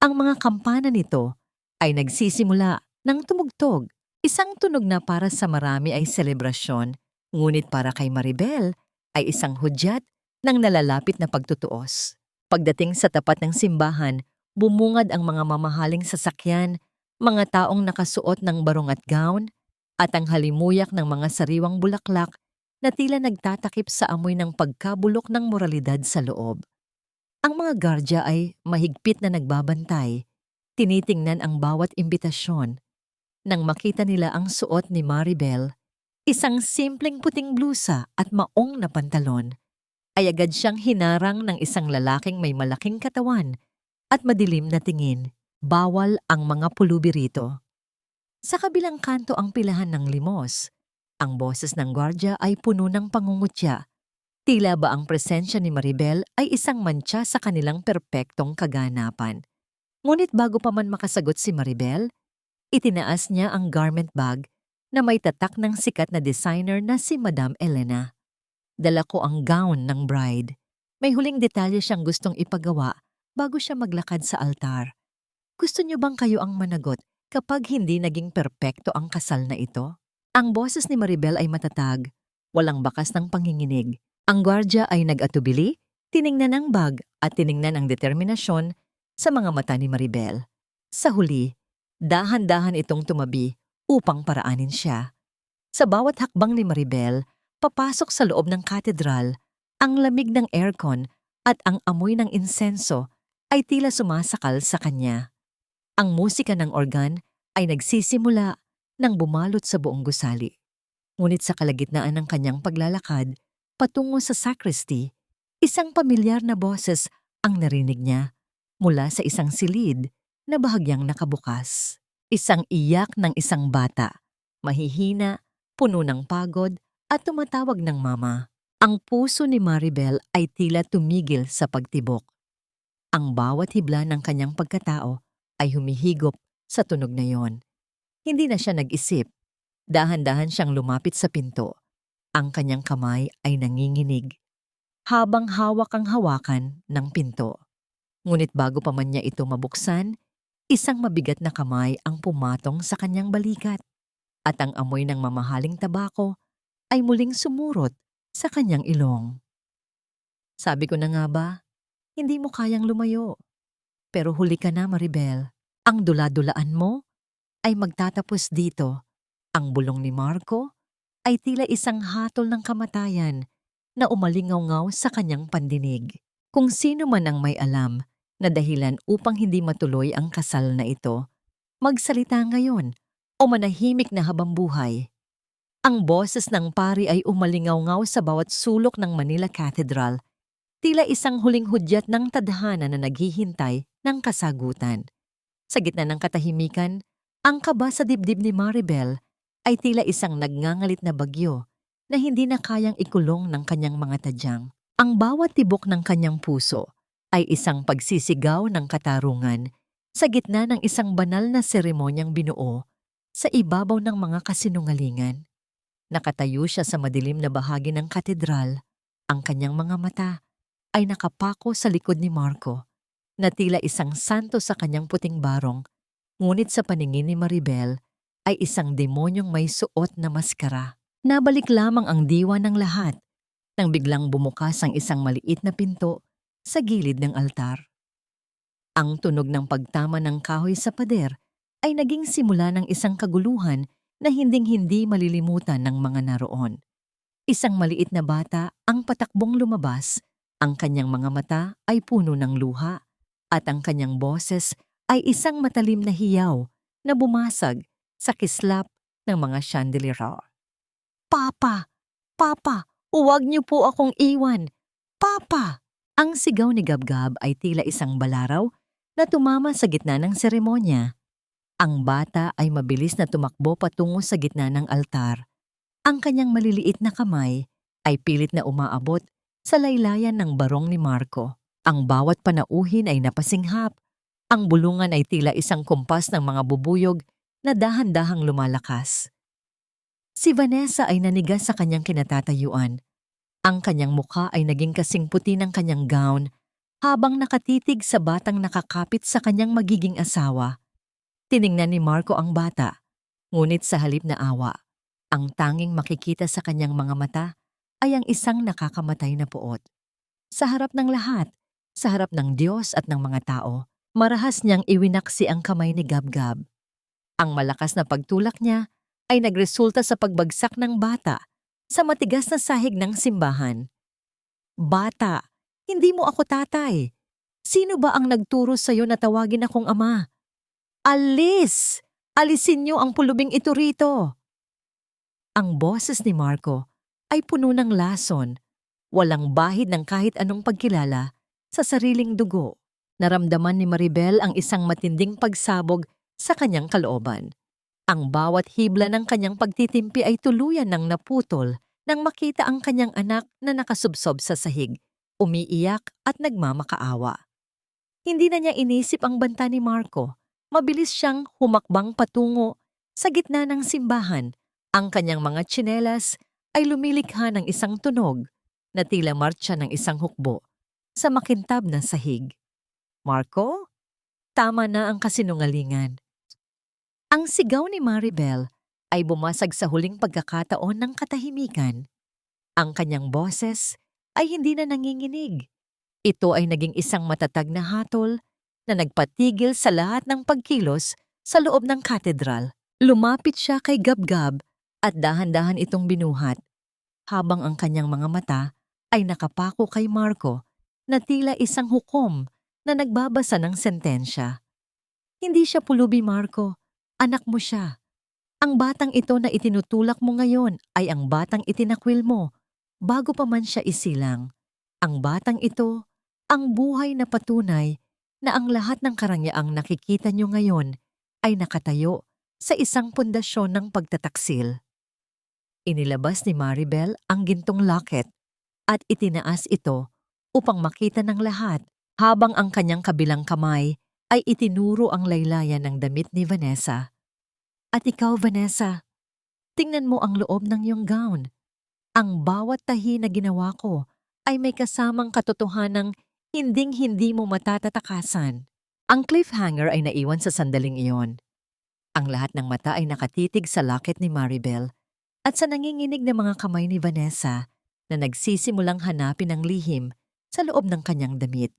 Ang mga kampana nito ay nagsisimula ng tumugtog. Isang tunog na para sa marami ay selebrasyon, ngunit para kay Maribel ay isang hudyat ng nalalapit na pagtutuos. Pagdating sa tapat ng simbahan, bumungad ang mga mamahaling sasakyan, mga taong nakasuot ng barong at gown, at ang halimuyak ng mga sariwang bulaklak na tila nagtatakip sa amoy ng pagkabulok ng moralidad sa loob. Ang mga gardya ay mahigpit na nagbabantay, tinitingnan ang bawat imbitasyon. Nang makita nila ang suot ni Maribel, isang simpleng puting blusa at maong na pantalon, ay agad siyang hinarang ng isang lalaking may malaking katawan at madilim na tingin. Bawal ang mga pulubi rito. Sa kabilang kanto ang pilahan ng limos. Ang boses ng gwardya ay puno ng pangungutya. Tila ba ang presensya ni Maribel ay isang mantsa sa kanilang perpektong kaganapan. Ngunit bago pa man makasagot si Maribel, itinaas niya ang garment bag na may tatak ng sikat na designer na si Madam Elena. Dala ko ang gown ng bride. May huling detalye siyang gustong ipagawa bago siya maglakad sa altar. Gusto niyo bang kayo ang managot kapag hindi naging perpekto ang kasal na ito? Ang boses ni Maribel ay matatag, walang bakas ng panginginig. Ang gwardya ay nag-atubili, tiningnan ang bag at tiningnan ang determinasyon sa mga mata ni Maribel. Sa huli, dahan-dahan itong tumabi upang paraanin siya. Sa bawat hakbang ni Maribel, papasok sa loob ng katedral, ang lamig ng aircon at ang amoy ng insenso ay tila sumasakal sa kanya. Ang musika ng organ ay nagsisimula nang bumalot sa buong gusali. Ngunit sa kalagitnaan ng kanyang paglalakad patungo sa sacristy, isang pamilyar na boses ang narinig niya mula sa isang silid na bahagyang nakabukas. Isang iyak ng isang bata, mahihina, puno ng pagod at tumatawag ng mama. Ang puso ni Maribel ay tila tumigil sa pagtibok. Ang bawat hibla ng kanyang pagkatao ay humihigop sa tunog na yon. Hindi na siya nag-isip. Dahan-dahan siyang lumapit sa pinto. Ang kanyang kamay ay nanginginig habang hawak ang hawakan ng pinto. Ngunit bago pa man niya ito mabuksan, isang mabigat na kamay ang pumatong sa kanyang balikat at ang amoy ng mamahaling tabako ay muling sumurot sa kanyang ilong. Sabi ko na nga ba, hindi mo kayang lumayo. Pero huli ka na, Maribel. Ang dula-dulaan mo ay magtatapos dito. Ang bulong ni Marco ay tila isang hatol ng kamatayan na umalingaw-ngaw sa kanyang pandinig. Kung sino man ang may alam na dahilan upang hindi matuloy ang kasal na ito, magsalita ngayon o manahimik na habang buhay. Ang boses ng pari ay umalingaw-ngaw sa bawat sulok ng Manila Cathedral, tila isang huling hudyat ng tadhana na naghihintay ng kasagutan. Sa gitna ng katahimikan, ang kaba sa dibdib ni Maribel ay tila isang nagngangalit na bagyo na hindi na kayang ikulong ng kanyang mga tadyang. Ang bawat tibok ng kanyang puso ay isang pagsisigaw ng katarungan sa gitna ng isang banal na seremonyang binuo sa ibabaw ng mga kasinungalingan. Nakatayo siya sa madilim na bahagi ng katedral. Ang kanyang mga mata ay nakapako sa likod ni Marco, na tila isang santo sa kanyang puting barong, ngunit sa paningin ni Maribel ay isang demonyong may suot na maskara. Nabalik lamang ang diwa ng lahat nang biglang bumukas ang isang maliit na pinto sa gilid ng altar. Ang tunog ng pagtama ng kahoy sa pader ay naging simula ng isang kaguluhan na hinding-hindi malilimutan ng mga naroon. Isang maliit na bata ang patakbong lumabas, ang kanyang mga mata ay puno ng luha, at ang kanyang boses ay isang matalim na hiyaw na bumasag sa kislap ng mga chandelier. Papa! Papa! Huwag niyo po akong iwan! Papa! Ang sigaw ni Gabgab ay tila isang balaraw na tumama sa gitna ng seremonya. Ang bata ay mabilis na tumakbo patungo sa gitna ng altar. Ang kanyang maliliit na kamay ay pilit na umaabot sa laylayan ng barong ni Marco. Ang bawat panauhin ay napasinghap. Ang bulungan ay tila isang kumpas ng mga bubuyog na dahan-dahang lumalakas. Si Vanessa ay nanigas sa kanyang kinatatayuan. Ang kanyang mukha ay naging kasing puti ng kanyang gown habang nakatitig sa batang nakakapit sa kanyang magiging asawa. Tiningnan ni Marco ang bata, ngunit sa halip na awa, ang tanging makikita sa kanyang mga mata ay ang isang nakakamatay na puot. Sa harap ng lahat, sa harap ng Diyos at ng mga tao, marahas niyang iwinaksi ang kamay ni Gabgab. Ang malakas na pagtulak niya ay nagresulta sa pagbagsak ng bata sa matigas na sahig ng simbahan. Bata, hindi mo ako tatay. Sino ba ang nagturo sa'yo na tawagin akong ama? Alis! Alisin niyo ang pulubing ito rito! Ang boses ni Marco ay puno ng lason, walang bahid ng kahit anong pagkilala sa sariling dugo. Naramdaman ni Maribel ang isang matinding pagsabog sa kanyang kalooban. Ang bawat hibla ng kanyang pagtitimpi ay tuluyan ng naputol nang makita ang kanyang anak na nakasubsob sa sahig, umiiyak at nagmamakaawa. Hindi na niya inisip ang banta ni Marco. Mabilis siyang humakbang patungo sa gitna ng simbahan. Ang kanyang mga tsinelas ay lumilikha ng isang tunog na tila martsa ng isang hukbo sa makintab na sahig. Marco, tama na ang kasinungalingan. Ang sigaw ni Maribel ay bumasag sa huling pagkakataon ng katahimikan. Ang kanyang boses ay hindi na nanginginig. Ito ay naging isang matatag na hatol na nagpatigil sa lahat ng pagkilos sa loob ng katedral. Lumapit siya kay Gabgab at dahan-dahan itong binuhat, habang ang kanyang mga mata ay nakapako kay Marco na tila isang hukom na nagbabasa ng sentensya. Hindi siya pulubi, Marco. Anak mo siya. Ang batang ito na itinutulak mo ngayon ay ang batang itinakwil mo bago pa man siya isilang. Ang batang ito, ang buhay na patunay na ang lahat ng karangyaang nakikita niyo ngayon ay nakatayo sa isang pundasyon ng pagtataksil. Inilabas ni Maribel ang gintong locket at itinaas ito upang makita ng lahat, habang ang kanyang kabilang kamay ay itinuro ang laylayan ng damit ni Vanessa. At ikaw, Vanessa, tingnan mo ang loob ng iyong gown. Ang bawat tahi na ginawa ko ay may kasamang katotohanang hinding-hindi mo matatatakasan. Ang cliffhanger ay naiwan sa sandaling iyon. Ang lahat ng mata ay nakatitig sa locket ni Maribel at sa nanginginig na mga kamay ni Vanessa na nagsisimulang hanapin ang lihim sa loob ng kanyang damit.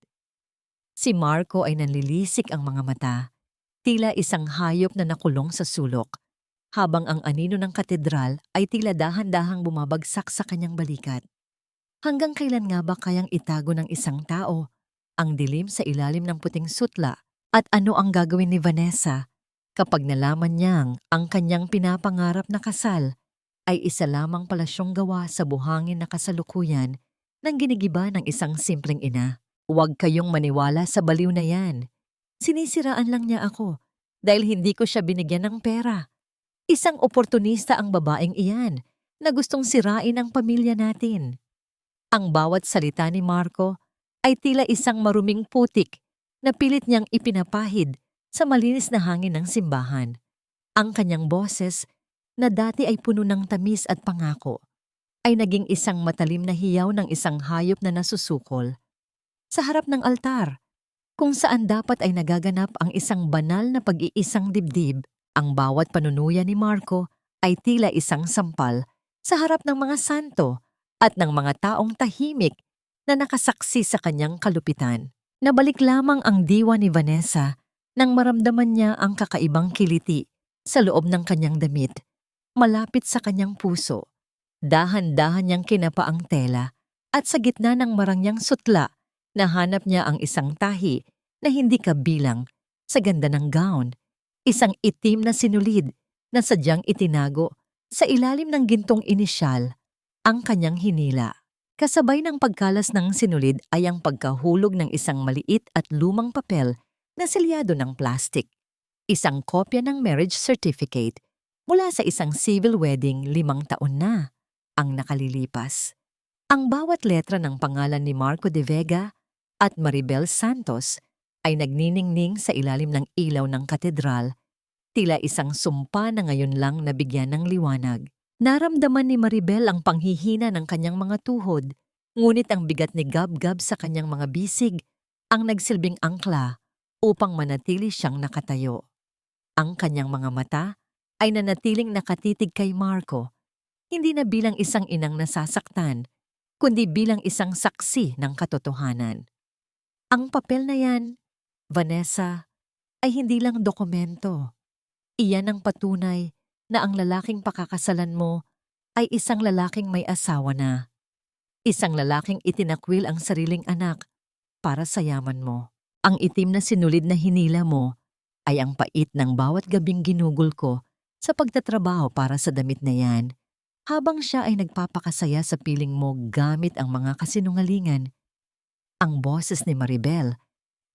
Si Marco ay nanlilisik ang mga mata, tila isang hayop na nakulong sa sulok, habang ang anino ng katedral ay tila dahan-dahang bumabagsak sa kanyang balikat. Hanggang kailan nga ba kayang itago ng isang tao ang dilim sa ilalim ng puting sutla, at ano ang gagawin ni Vanessa kapag nalaman niyang ang kanyang pinapangarap na kasal ay isa lamang pala siyang gawa sa buhangin na kasalukuyan ng ginigiba ng isang simpleng ina? Huwag kayong maniwala sa baliw na yan. Sinisiraan lang niya ako dahil hindi ko siya binigyan ng pera. Isang oportunista ang babaeng iyan na gustong sirain ang pamilya natin. Ang bawat salita ni Marco ay tila isang maruming putik na pilit niyang ipinapahid sa malinis na hangin ng simbahan. Ang kanyang boses, na dati ay puno ng tamis at pangako, ay naging isang matalim na hiyaw ng isang hayop na nasusukol. Sa harap ng altar, kung saan dapat ay nagaganap ang isang banal na pag-iisang dibdib, ang bawat panunuya ni Marco ay tila isang sampal sa harap ng mga santo at ng mga taong tahimik na nakasaksi sa kanyang kalupitan. Nabalik lamang ang diwa ni Vanessa nang maramdaman niya ang kakaibang kiliti sa loob ng kanyang damit, malapit sa kanyang puso. Dahan-dahan niyang kinapa ang tela at sa gitna ng marangyang sutla, nahanap niya ang isang tahi na hindi kabilang sa ganda ng gown, isang itim na sinulid na sadyang itinago sa ilalim ng gintong inisyal ang kanyang hinila. Kasabay ng pagkalas ng sinulid ay ang pagkahulog ng isang maliit at lumang papel na selyado ng plastik. Isang kopya ng marriage certificate mula sa isang civil wedding 5 taon na ang nakalilipas. Ang bawat letra ng pangalan ni Marco de Vega at Maribel Santos ay nagniningning sa ilalim ng ilaw ng katedral, tila isang sumpa na ngayon lang nabigyan ng liwanag. Naramdaman ni Maribel ang panghihina ng kanyang mga tuhod, ngunit ang bigat ni Gab-Gab sa kanyang mga bisig ang nagsilbing angkla upang manatili siyang nakatayo. Ang kanyang mga mata ay nanatiling nakatitig kay Marco, hindi na bilang isang inang nasasaktan, kundi bilang isang saksi ng katotohanan. Ang papel na yan, Vanessa, ay hindi lang dokumento. Iyan ang patunay na ang lalaking pakakasalan mo ay isang lalaking may asawa na. Isang lalaking itinakwil ang sariling anak para sa yaman mo. Ang itim na sinulid na hinila mo ay ang pait ng bawat gabing ginugol ko sa pagtatrabaho para sa damit na yan, habang siya ay nagpapakasaya sa piling mo gamit ang mga kasinungalingan. Ang boses ni Maribel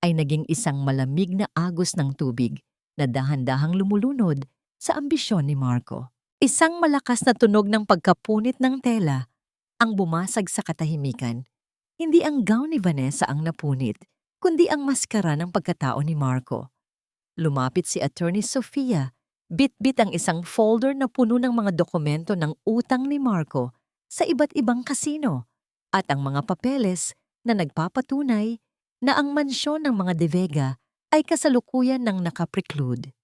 ay naging isang malamig na agos ng tubig na dahan-dahang lumulunod sa ambisyon ni Marco. Isang malakas na tunog ng pagkapunit ng tela ang bumasag sa katahimikan. Hindi ang gown ni Vanessa ang napunit, kundi ang maskara ng pagkatao ni Marco. Lumapit si Attorney Sofia, bit-bit ang isang folder na puno ng mga dokumento ng utang ni Marco sa iba't ibang kasino at ang mga papeles na nagpapatunay na ang mansyon ng mga De Vega ay kasalukuyan ng nakapreclude.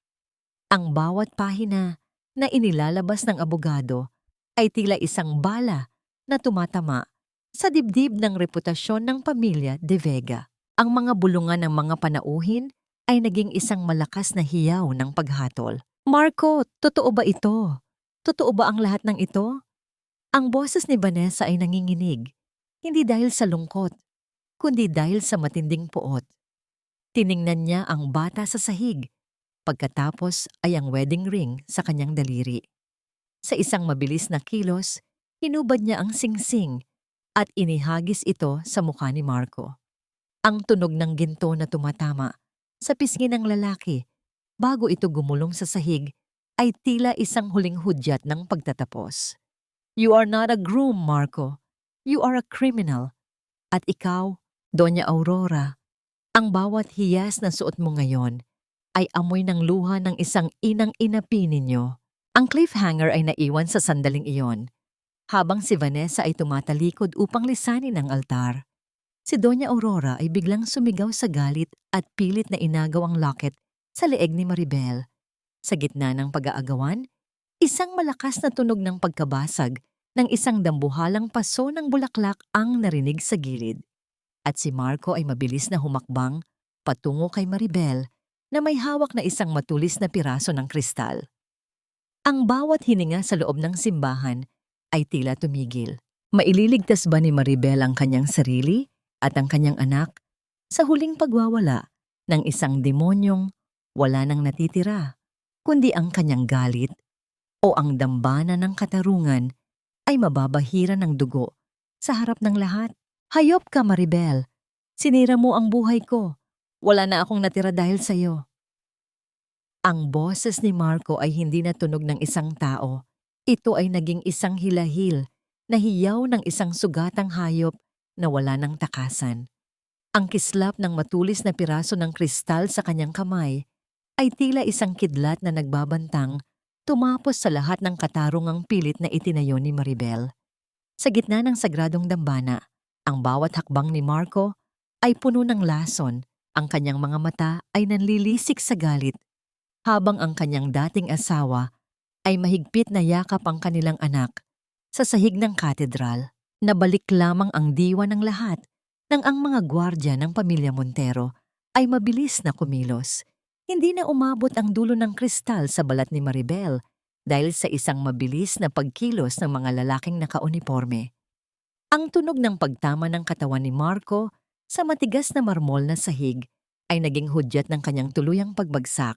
Ang bawat pahina na inilalabas ng abogado ay tila isang bala na tumatama sa dibdib ng reputasyon ng pamilya De Vega. Ang mga bulungan ng mga panauhin ay naging isang malakas na hiyaw ng paghatol. Marco, totoo ba ito? Totoo ba ang lahat ng ito? Ang boses ni Vanessa ay nanginginig, hindi dahil sa lungkot, kundi dahil sa matinding puot. Tiningnan niya ang bata sa sahig, pagkatapos ay ang wedding ring sa kanyang daliri. Sa isang mabilis na kilos, hinubad niya ang singsing at inihagis ito sa mukha ni Marco. Ang tunog ng ginto na tumatama sa pisngi ng lalaki bago ito gumulong sa sahig ay tila isang huling hudyat ng pagtatapos. You are not a groom, Marco. You are a criminal. At ikaw, Doña Aurora, ang bawat hiyas na suot mo ngayon ay amoy ng luha ng isang inang inapi ninyo. Ang cliffhanger ay naiwan sa sandaling iyon, habang si Vanessa ay tumatalikod upang lisanin ang altar. Si Doña Aurora ay biglang sumigaw sa galit at pilit na inagaw ang locket sa leeg ni Maribel. Sa gitna ng pag-aagawan, isang malakas na tunog ng pagkabasag ng isang dambuhalang paso ng bulaklak ang narinig sa gilid. At si Marco ay mabilis na humakbang patungo kay Maribel na may hawak na isang matulis na piraso ng kristal. Ang bawat hininga sa loob ng simbahan ay tila tumigil. Maililigtas ba ni Maribel ang kanyang sarili at ang kanyang anak sa huling pagwawala ng isang demonyong wala nang natitira, kundi ang kanyang galit o ang dambana ng katarungan ay mababahira ng dugo sa harap ng lahat? Hayop ka, Maribel. Sinira mo ang buhay ko. Wala na akong natira dahil sa'yo. Ang boses ni Marco ay hindi na tunog ng isang tao. Ito ay naging isang hilahil na hiyaw ng isang sugatang hayop na wala ng takasan. Ang kislap ng matulis na piraso ng kristal sa kanyang kamay ay tila isang kidlat na nagbabantang tumapos sa lahat ng katarungang pilit na itinayo ni Maribel. Sa gitna ng sagradong dambana, ang bawat hakbang ni Marco ay puno ng lason, ang kanyang mga mata ay nanlilisik sa galit, habang ang kanyang dating asawa ay mahigpit na yakap ang kanilang anak Sa sahig ng katedral, nabalik lamang ang diwa ng lahat nang ang mga gwardya ng pamilya Montero ay mabilis na kumilos. Hindi na umabot ang dulo ng kristal sa balat ni Maribel dahil sa isang mabilis na pagkilos ng mga lalaking nakauniporme. Ang tunog ng pagtama ng katawan ni Marco sa matigas na marmol na sahig ay naging hudyat ng kanyang tuluyang pagbagsak.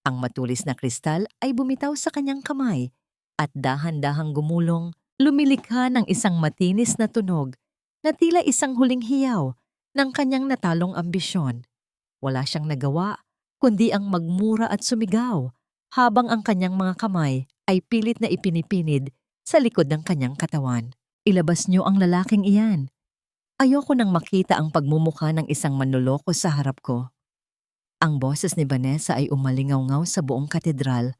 Ang matulis na kristal ay bumitaw sa kanyang kamay at dahan-dahang gumulong, lumilikha ng isang matinis na tunog na tila isang huling hiyaw ng kanyang natalong ambisyon. Wala siyang nagawa kundi ang magmura at sumigaw habang ang kanyang mga kamay ay pilit na ipinipinid sa likod ng kanyang katawan. Ilabas niyo ang lalaking iyan. Ayoko nang makita ang pagmumukha ng isang manloloko sa harap ko. Ang boses ni Vanessa ay umalingaw-ngaw sa buong katedral,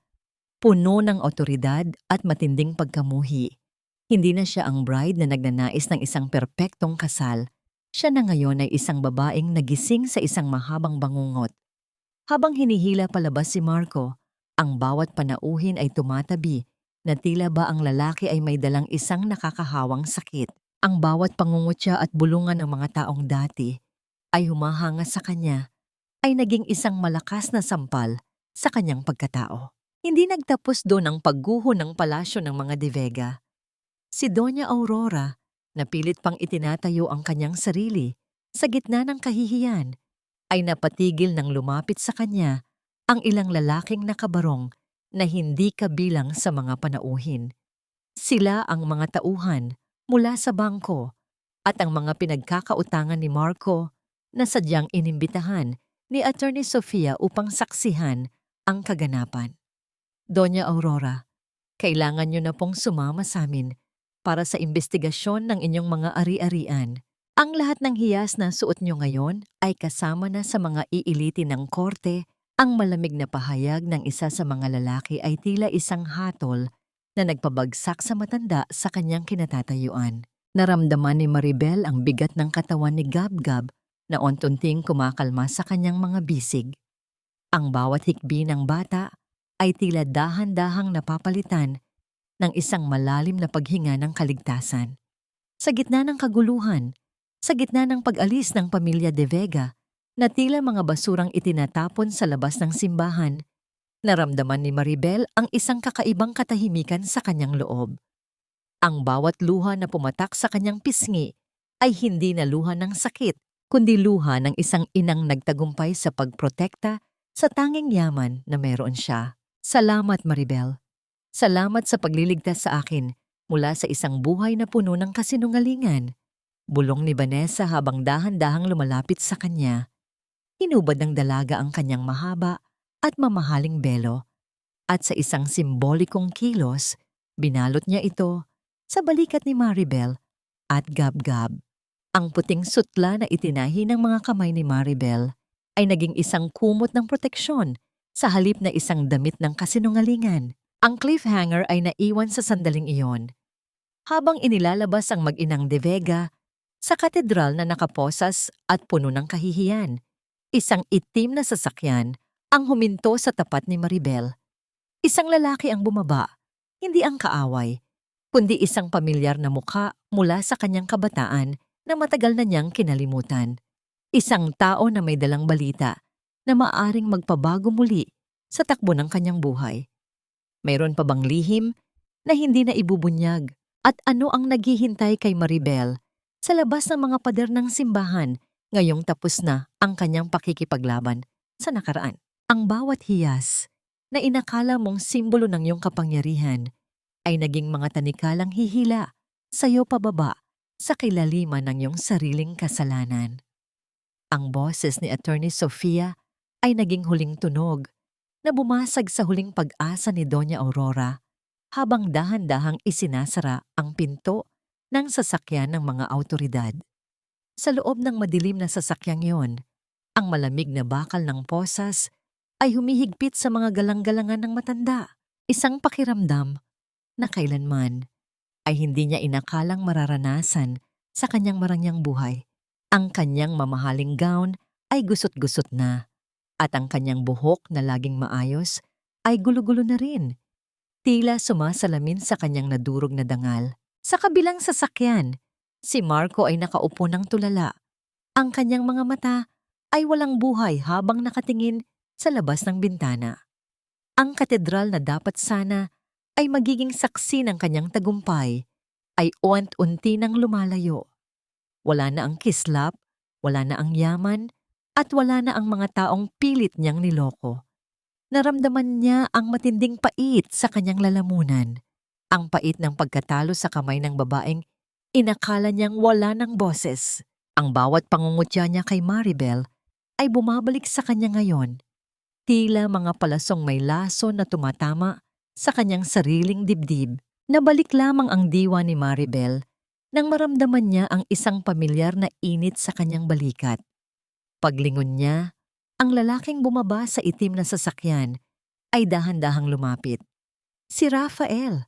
puno ng otoridad at matinding pagkamuhi. Hindi na siya ang bride na nagnanais ng isang perpektong kasal. Siya na ngayon ay isang babaeng nagising sa isang mahabang bangungot. Habang hinihila palabas si Marco, ang bawat panauhin ay tumatabi na tila ba ang lalaki ay may dalang isang nakakahawang sakit. Ang bawat pangungutya at bulungan ng mga taong dati ay humahanga sa kanya ay naging isang malakas na sampal sa kanyang pagkatao. Hindi nagtapos doon ang pagguho ng palasyo ng mga De Vega. Si Doña Aurora, na pilit pang itinatayo ang kanyang sarili sa gitna ng kahihiyan, ay napatigil ng lumapit sa kanya ang ilang lalaking nakabarong na hindi kabilang sa mga panauhin. Sila ang mga tauhan mula sa bangko at ang mga pinagkakautangan ni Marco na sadyang inimbitahan ni Attorney Sofia upang saksihan ang kaganapan. Doña Aurora, kailangan niyo na pong sumama sa amin para sa investigasyon ng inyong mga ari-arian. Ang lahat ng hiyas na suot niyo ngayon ay kasama na sa mga iilitin ng korte. Ang malamig na pahayag ng isa sa mga lalaki ay tila isang hatol na nagpabagsak sa matanda sa kanyang kinatatayuan. Naramdaman ni Maribel ang bigat ng katawan ni Gab-Gab na unti-unting kumakalma sa kanyang mga bisig. Ang bawat hikbi ng bata ay tila dahan-dahang napapalitan ng isang malalim na paghinga ng kaligtasan. Sa gitna ng kaguluhan, sa gitna ng pag-alis ng pamilya De Vega na tila mga basurang itinatapon sa labas ng simbahan, naramdaman ni Maribel ang isang kakaibang katahimikan sa kanyang loob. Ang bawat luha na pumatak sa kanyang pisngi ay hindi na luha ng sakit, kundi luha ng isang inang nagtagumpay sa pagprotekta sa tanging yaman na meron siya. Salamat, Maribel. Salamat sa pagliligtas sa akin mula sa isang buhay na puno ng kasinungalingan. Bulong ni Vanessa habang dahan-dahang lumalapit sa kanya. Hinubad ng dalaga ang kanyang mahaba at mamahaling belo, at sa isang simbolikong kilos, binalot niya ito sa balikat ni Maribel at Gab-Gab. Ang puting sutla na itinahi ng mga kamay ni Maribel ay naging isang kumot ng proteksyon sa halip na isang damit ng kasinungalingan. Ang cliffhanger ay naiwan sa sandaling iyon. Habang inilalabas ang mag-inang De Vega sa katedral na nakaposas at puno ng kahihiyan, isang itim na sasakyan ang huminto sa tapat ni Maribel. Isang lalaki ang bumaba, hindi ang kaaway, kundi isang pamilyar na mukha mula sa kanyang kabataan na matagal na niyang kinalimutan. Isang tao na may dalang balita na maaring magpabago muli sa takbo ng kanyang buhay. Mayroon pa bang lihim na hindi na ibubunyag? At ano ang naghihintay kay Maribel sa labas ng mga pader ng simbahan ngayong tapos na ang kanyang pakikipaglaban sa nakaraan? Ang bawat hiyas na inakala mong simbolo ng iyong kapangyarihan ay naging mga tanikalang hihila sa'yo pababa sa kilaliman ng iyong sariling kasalanan. Ang boses ni Attorney Sofia ay naging huling tunog na bumasag sa huling pag-asa ni Doña Aurora habang dahan-dahang isinasara ang pinto ng sasakyan ng mga awtoridad. Sa loob ng madilim na sasakyang yon, ang malamig na bakal ng posas ay humihigpit sa mga galang-galangan ng matanda. Isang pakiramdam na kailanman ay hindi niya inakalang mararanasan sa kanyang marangyang buhay. Ang kanyang mamahaling gown ay gusot-gusot na at ang kanyang buhok na laging maayos ay gulo-gulo na rin. Tila sumasalamin sa kanyang nadurog na dangal. Sa kabilang sasakyan, si Marco ay nakaupo ng tulala. Ang kanyang mga mata ay walang buhay habang nakatingin sa labas ng bintana. Ang katedral na dapat sana ay magiging saksi ng kanyang tagumpay ay unti-unti nang lumalayo. Wala na ang kislap, wala na ang yaman, at wala na ang mga taong pilit niyang niloko. Naramdaman niya ang matinding pait sa kanyang lalamunan. Ang pait ng pagkatalo sa kamay ng babaeng inakala niyang wala ng boses. Ang bawat pangungutya niya kay Maribel ay bumabalik sa kanya ngayon. Tila mga palasong may laso na tumatama sa kanyang sariling dibdib. Nabalik lamang ang diwa ni Maribel nang maramdaman niya ang isang pamilyar na init sa kanyang balikat. Paglingon niya, ang lalaking bumaba sa itim na sasakyan ay dahan-dahang lumapit. Si Rafael,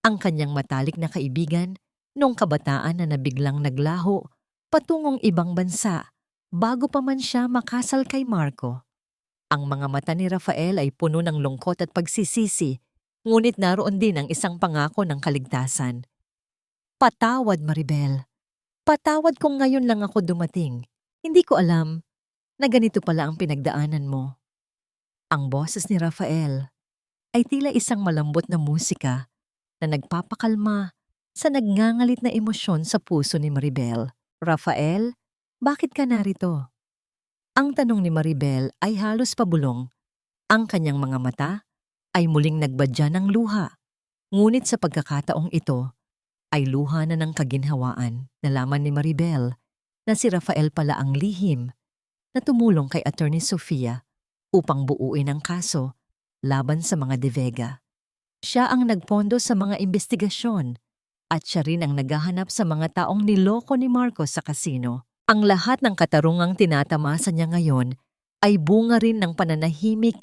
ang kanyang matalik na kaibigan noong kabataan na nabiglang naglaho patungong ibang bansa bago pa man siya makasal kay Marco. Ang mga mata ni Rafael ay puno ng lungkot at pagsisisi, ngunit naroon din ang isang pangako ng kaligtasan. Patawad, Maribel. Patawad kung ngayon lang ako dumating. Hindi ko alam na ganito pala ang pinagdaanan mo. Ang boses ni Rafael ay tila isang malambot na musika na nagpapakalma sa nagngangalit na emosyon sa puso ni Maribel. Rafael, bakit ka narito? Ang tanong ni Maribel ay halos pabulong. Ang kanyang mga mata ay muling nagbadya ng luha. Ngunit sa pagkakataong ito ay luha na ng kaginhawaan. Nalaman ni Maribel na si Rafael pala ang lihim na tumulong kay Attorney Sofia upang buuin ang kaso laban sa mga De Vega. Siya ang nagpondo sa mga investigasyon at siya rin ang naghahanap sa mga taong niloko ni Marcos sa kasino. Ang lahat ng katarungang tinatamasa niya ngayon ay bunga rin ng pananahimik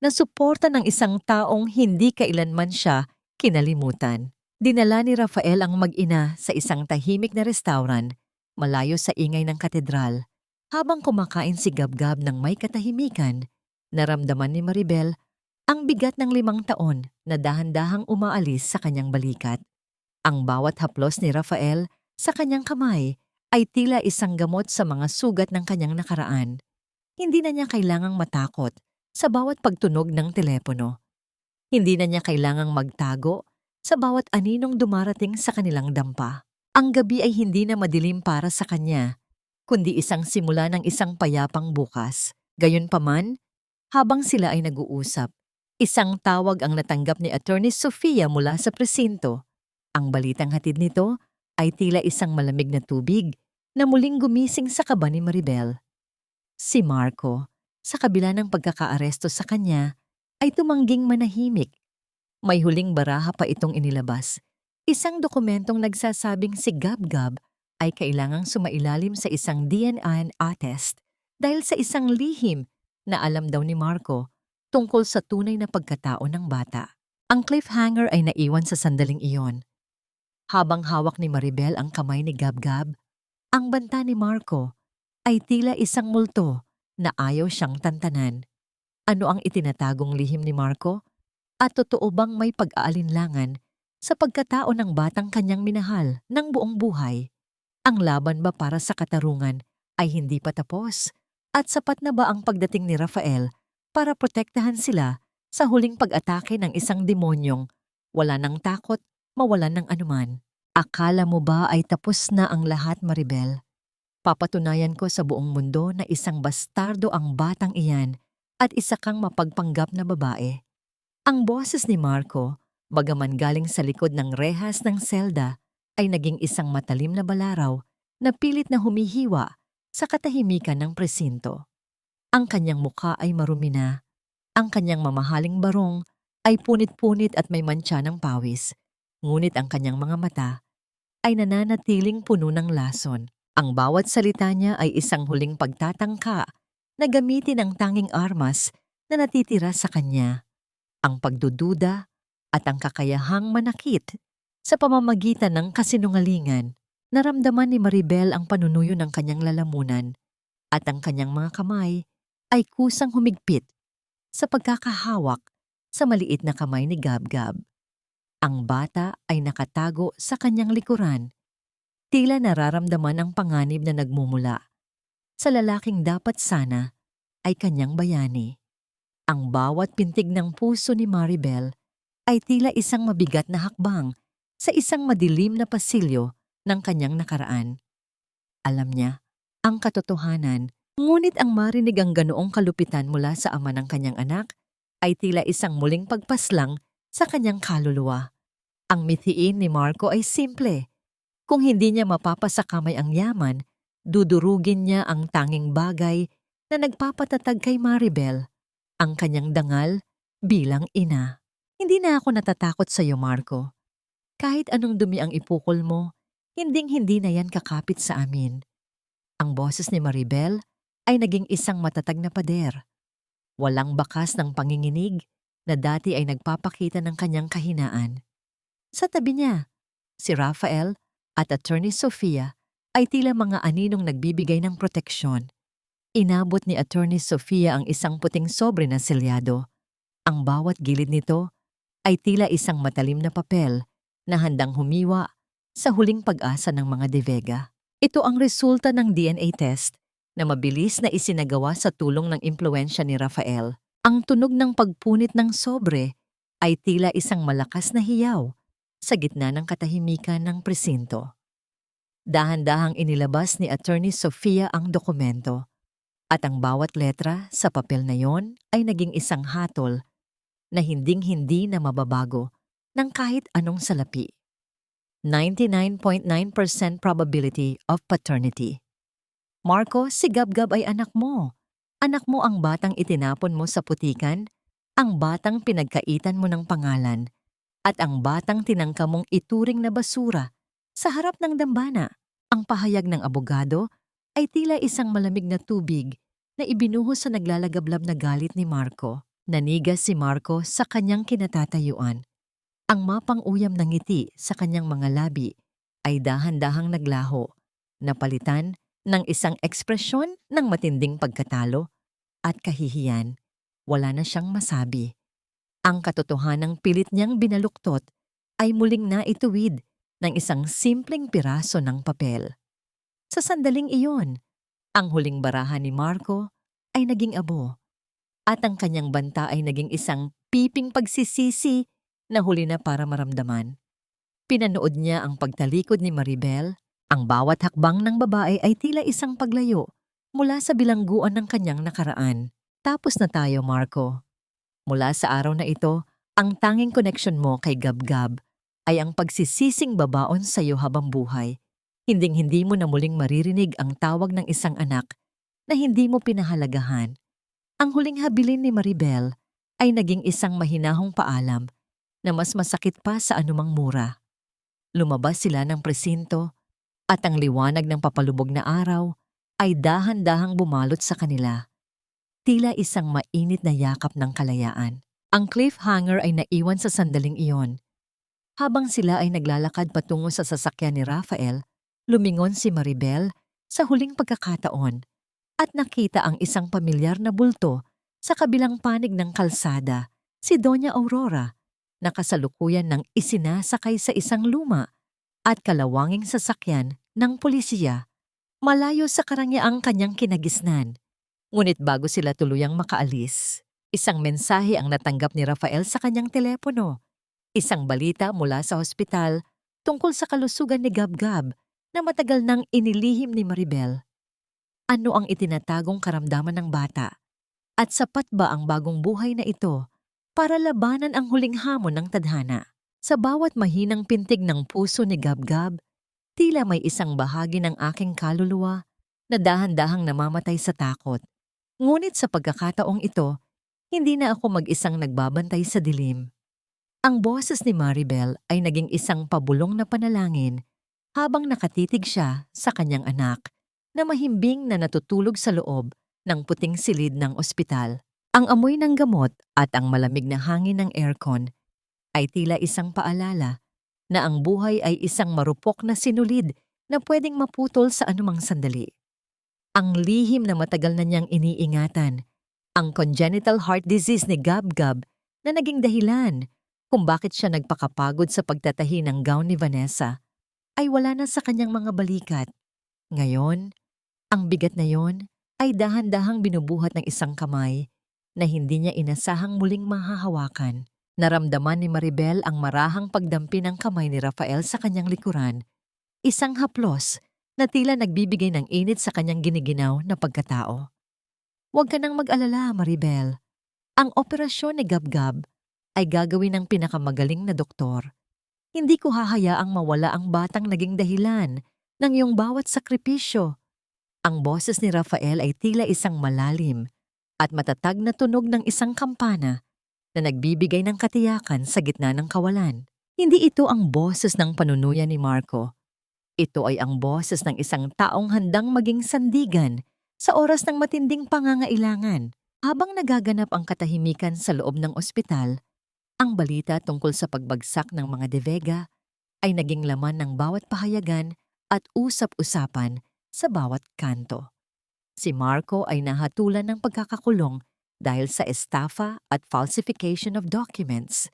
na suporta ng isang taong hindi kailanman siya kinalimutan. Dinala ni Rafael ang mag-ina sa isang tahimik na restaurant malayo sa ingay ng katedral. Habang kumakain si Gabgab ng may katahimikan, naramdaman ni Maribel ang bigat ng 5 taon na dahan-dahang umaalis sa kanyang balikat. Ang bawat haplos ni Rafael sa kanyang kamay ay tila isang gamot sa mga sugat ng kanyang nakaraan. Hindi na niya kailangang matakot sa bawat pagtunog ng telepono. Hindi na niya kailangang magtago sa bawat aninong dumarating sa kanilang dampa. Ang gabi ay hindi na madilim para sa kanya, kundi isang simula ng isang payapang bukas. Gayunpaman, habang sila ay nag-uusap, isang tawag ang natanggap ni Attorney Sofia mula sa presinto. Ang balitang hatid nito ay tila isang malamig na tubig na muling gumising sa kaba ni Maribel. Si Marco, sa kabila ng pagkakaaresto sa kanya, ay tumangging manahimik. May huling baraha pa itong inilabas. Isang dokumentong nagsasabing si Gabgab ay kailangang sumailalim sa isang DNA test dahil sa isang lihim na alam daw ni Marco tungkol sa tunay na pagkatao ng bata. Ang cliffhanger ay naiwan sa sandaling iyon. Habang hawak ni Maribel ang kamay ni Gabgab, ang banta ni Marco ay tila isang multo na ayaw siyang tantanan. Ano ang itinatagong lihim ni Marco? At totoo bang may pag-aalinlangan sa pagkatao ng batang kanyang minahal ng buong buhay? Ang laban ba para sa katarungan ay hindi pa tapos? At sapat na ba ang pagdating ni Rafael para protektahan sila sa huling pag-atake ng isang demonyong wala ng takot, mawalan ng anuman? Akala mo ba ay tapos na ang lahat, Maribel? Papatunayan ko sa buong mundo na isang bastardo ang batang iyan at isa kang mapagpanggap na babae. Ang boses ni Marco, bagaman galing sa likod ng rehas ng selda, ay naging isang matalim na balaraw na pilit na humihiwa sa katahimikan ng presinto. Ang kanyang mukha ay marumi na. Ang kanyang mamahaling barong ay punit-punit at may mantsa ng pawis. Ngunit ang kanyang mga mata ay nananatiling puno ng lason. Ang bawat salita niya ay isang huling pagtatangka na gamitin ang tanging armas na natitira sa kanya. Ang pagdududa at ang kakayahang manakit sa pamamagitan ng kasinungalingan. Naramdaman ni Maribel ang panunuyo ng kanyang lalamunan at ang kanyang mga kamay ay kusang humigpit sa pagkakahawak sa maliit na kamay ni Gabgab. Ang bata ay nakatago sa kanyang likuran. Tila nararamdaman ang panganib na nagmumula sa lalaking dapat sana ay kanyang bayani. Ang bawat pintig ng puso ni Maribel ay tila isang mabigat na hakbang sa isang madilim na pasilyo ng kanyang nakaraan. Alam niya ang katotohanan, ngunit ang marinig ang ganoong kalupitan mula sa ama ng kanyang anak ay tila isang muling pagpaslang sa kanyang kaluluwa. Ang mithiin ni Marco ay simple. Kung hindi niya mapapasakamay ang yaman, dudurugin niya ang tanging bagay na nagpapatatag kay Maribel, ang kanyang dangal bilang ina. Hindi na ako natatakot sa iyo, Marco. Kahit anong dumi ang ipukol mo, hinding-hindi na yan kakapit sa amin. Ang boses ni Maribel ay naging isang matatag na pader. Walang bakas ng panginginig na dati ay nagpapakita ng kanyang kahinaan. Sa tabi niya, si Rafael at Attorney Sofia ay tila mga aninong nagbibigay ng proteksyon. Inabot ni Attorney Sofia ang isang puting sobre na selyado. Ang bawat gilid nito ay tila isang matalim na papel na handang humiwa sa huling pag-asa ng mga De Vega. Ito ang resulta ng DNA test na mabilis na isinagawa sa tulong ng impluwensya ni Rafael. Ang tunog ng pagpunit ng sobre ay tila isang malakas na hiyaw sa gitna ng katahimikan ng presinto. Dahan-dahang inilabas ni Attorney Sofia ang dokumento at ang bawat letra sa papel na yon ay naging isang hatol na hinding-hindi na mababago ng kahit anong salapi. 99.9% probability of paternity. Marco, si Gab-Gab ay anak mo. Anak mo ang batang itinapon mo sa putikan, ang batang pinagkaitan mo ng pangalan, at ang batang tinangka mong ituring na basura sa harap ng dambana. Ang pahayag ng abogado ay tila isang malamig na tubig na ibinuhos sa naglalagablab na galit ni Marco. Nanigas si Marco sa kanyang kinatatayuan. Ang mapang-uyam na ngiti sa kanyang mga labi ay dahan-dahang naglaho, napalitan ng isang ekspresyon ng matinding pagkatalo at kahihiyan. Wala na siyang masabi. Ang katotohanang pilit niyang binaluktot ay muling naituwid ng isang simpleng piraso ng papel. Sa sandaling iyon, ang huling barahan ni Marco ay naging abo at ang kanyang banta ay naging isang piping pagsisisi na huli na para maramdaman. Pinanood niya ang pagtalikod ni Maribel. Ang bawat hakbang ng babae ay tila isang paglayo mula sa bilangguan ng kanyang nakaraan. Tapos na tayo, Marco. Mula sa araw na ito, ang tanging connection mo kay Gab-Gab ay ang pagsisising babaon sa iyo habang buhay. Hinding-hindi mo na muling maririnig ang tawag ng isang anak na hindi mo pinahalagahan. Ang huling habilin ni Maribel ay naging isang mahinahong paalam na mas masakit pa sa anumang mura. Lumabas sila ng presinto at ang liwanag ng papalubog na araw ay dahan-dahang bumalot sa kanila. Tila isang mainit na yakap ng kalayaan. Ang cliffhanger ay naiwan sa sandaling iyon. Habang sila ay naglalakad patungo sa sasakyan ni Rafael, lumingon si Maribel sa huling pagkakataon at nakita ang isang pamilyar na bulto sa kabilang panig ng kalsada, si Doña Aurora, na kasalukuyan ng isinasakay sa isang luma at kalawanging sasakyan ng pulisya, malayo sa karangyang kanyang kinagisnan. Ngunit bago sila tuluyang makaalis, isang mensahe ang natanggap ni Rafael sa kanyang telepono. Isang balita mula sa hospital tungkol sa kalusugan ni Gab-Gab na matagal nang inilihim ni Maribel. Ano ang itinatagong karamdaman ng bata? At sapat ba ang bagong buhay na ito para labanan ang huling hamon ng tadhana? Sa bawat mahinang pintig ng puso ni Gab-Gab, tila may isang bahagi ng aking kaluluwa na dahan-dahang namamatay sa takot. Ngunit sa pagkakataong ito, hindi na ako mag-isang nagbabantay sa dilim. Ang boses ni Maribel ay naging isang pabulong na panalangin habang nakatitig siya sa kanyang anak na mahimbing na natutulog sa loob ng puting silid ng ospital. Ang amoy ng gamot at ang malamig na hangin ng aircon ay tila isang paalala na ang buhay ay isang marupok na sinulid na pwedeng maputol sa anumang sandali. Ang lihim na matagal na niyang iniingatan, ang congenital heart disease ni Gab-Gab na naging dahilan Kung bakit siya nagpakapagod sa pagtatahi ng gown ni Vanessa, ay wala na sa kanyang mga balikat. Ngayon, ang bigat na yon ay dahan-dahang binubuhat ng isang kamay na hindi niya inasahang muling mahahawakan. Naramdaman ni Maribel ang marahang pagdampi ng kamay ni Rafael sa kanyang likuran, isang haplos na tila nagbibigay ng init sa kanyang giniginaw na pagkatao. Huwag ka nang mag-alala, Maribel. Ang operasyon ni Gabgab ay gagawin ng pinakamagaling na doktor. Hindi ko hahayaang mawala ang batang naging dahilan ng iyong bawat sakripisyo. Ang boses ni Rafael ay tila isang malalim at matatag na tunog ng isang kampana na nagbibigay ng katiyakan sa gitna ng kawalan. Hindi ito ang boses ng panunuya ni Marco. Ito ay ang boses ng isang taong handang maging sandigan sa oras ng matinding pangangailangan. Habang nagaganap ang katahimikan sa loob ng ospital, ang balita tungkol sa pagbagsak ng mga De Vega ay naging laman ng bawat pahayagan at usap-usapan sa bawat kanto. Si Marco ay nahatulan ng pagkakakulong dahil sa estafa at falsification of documents,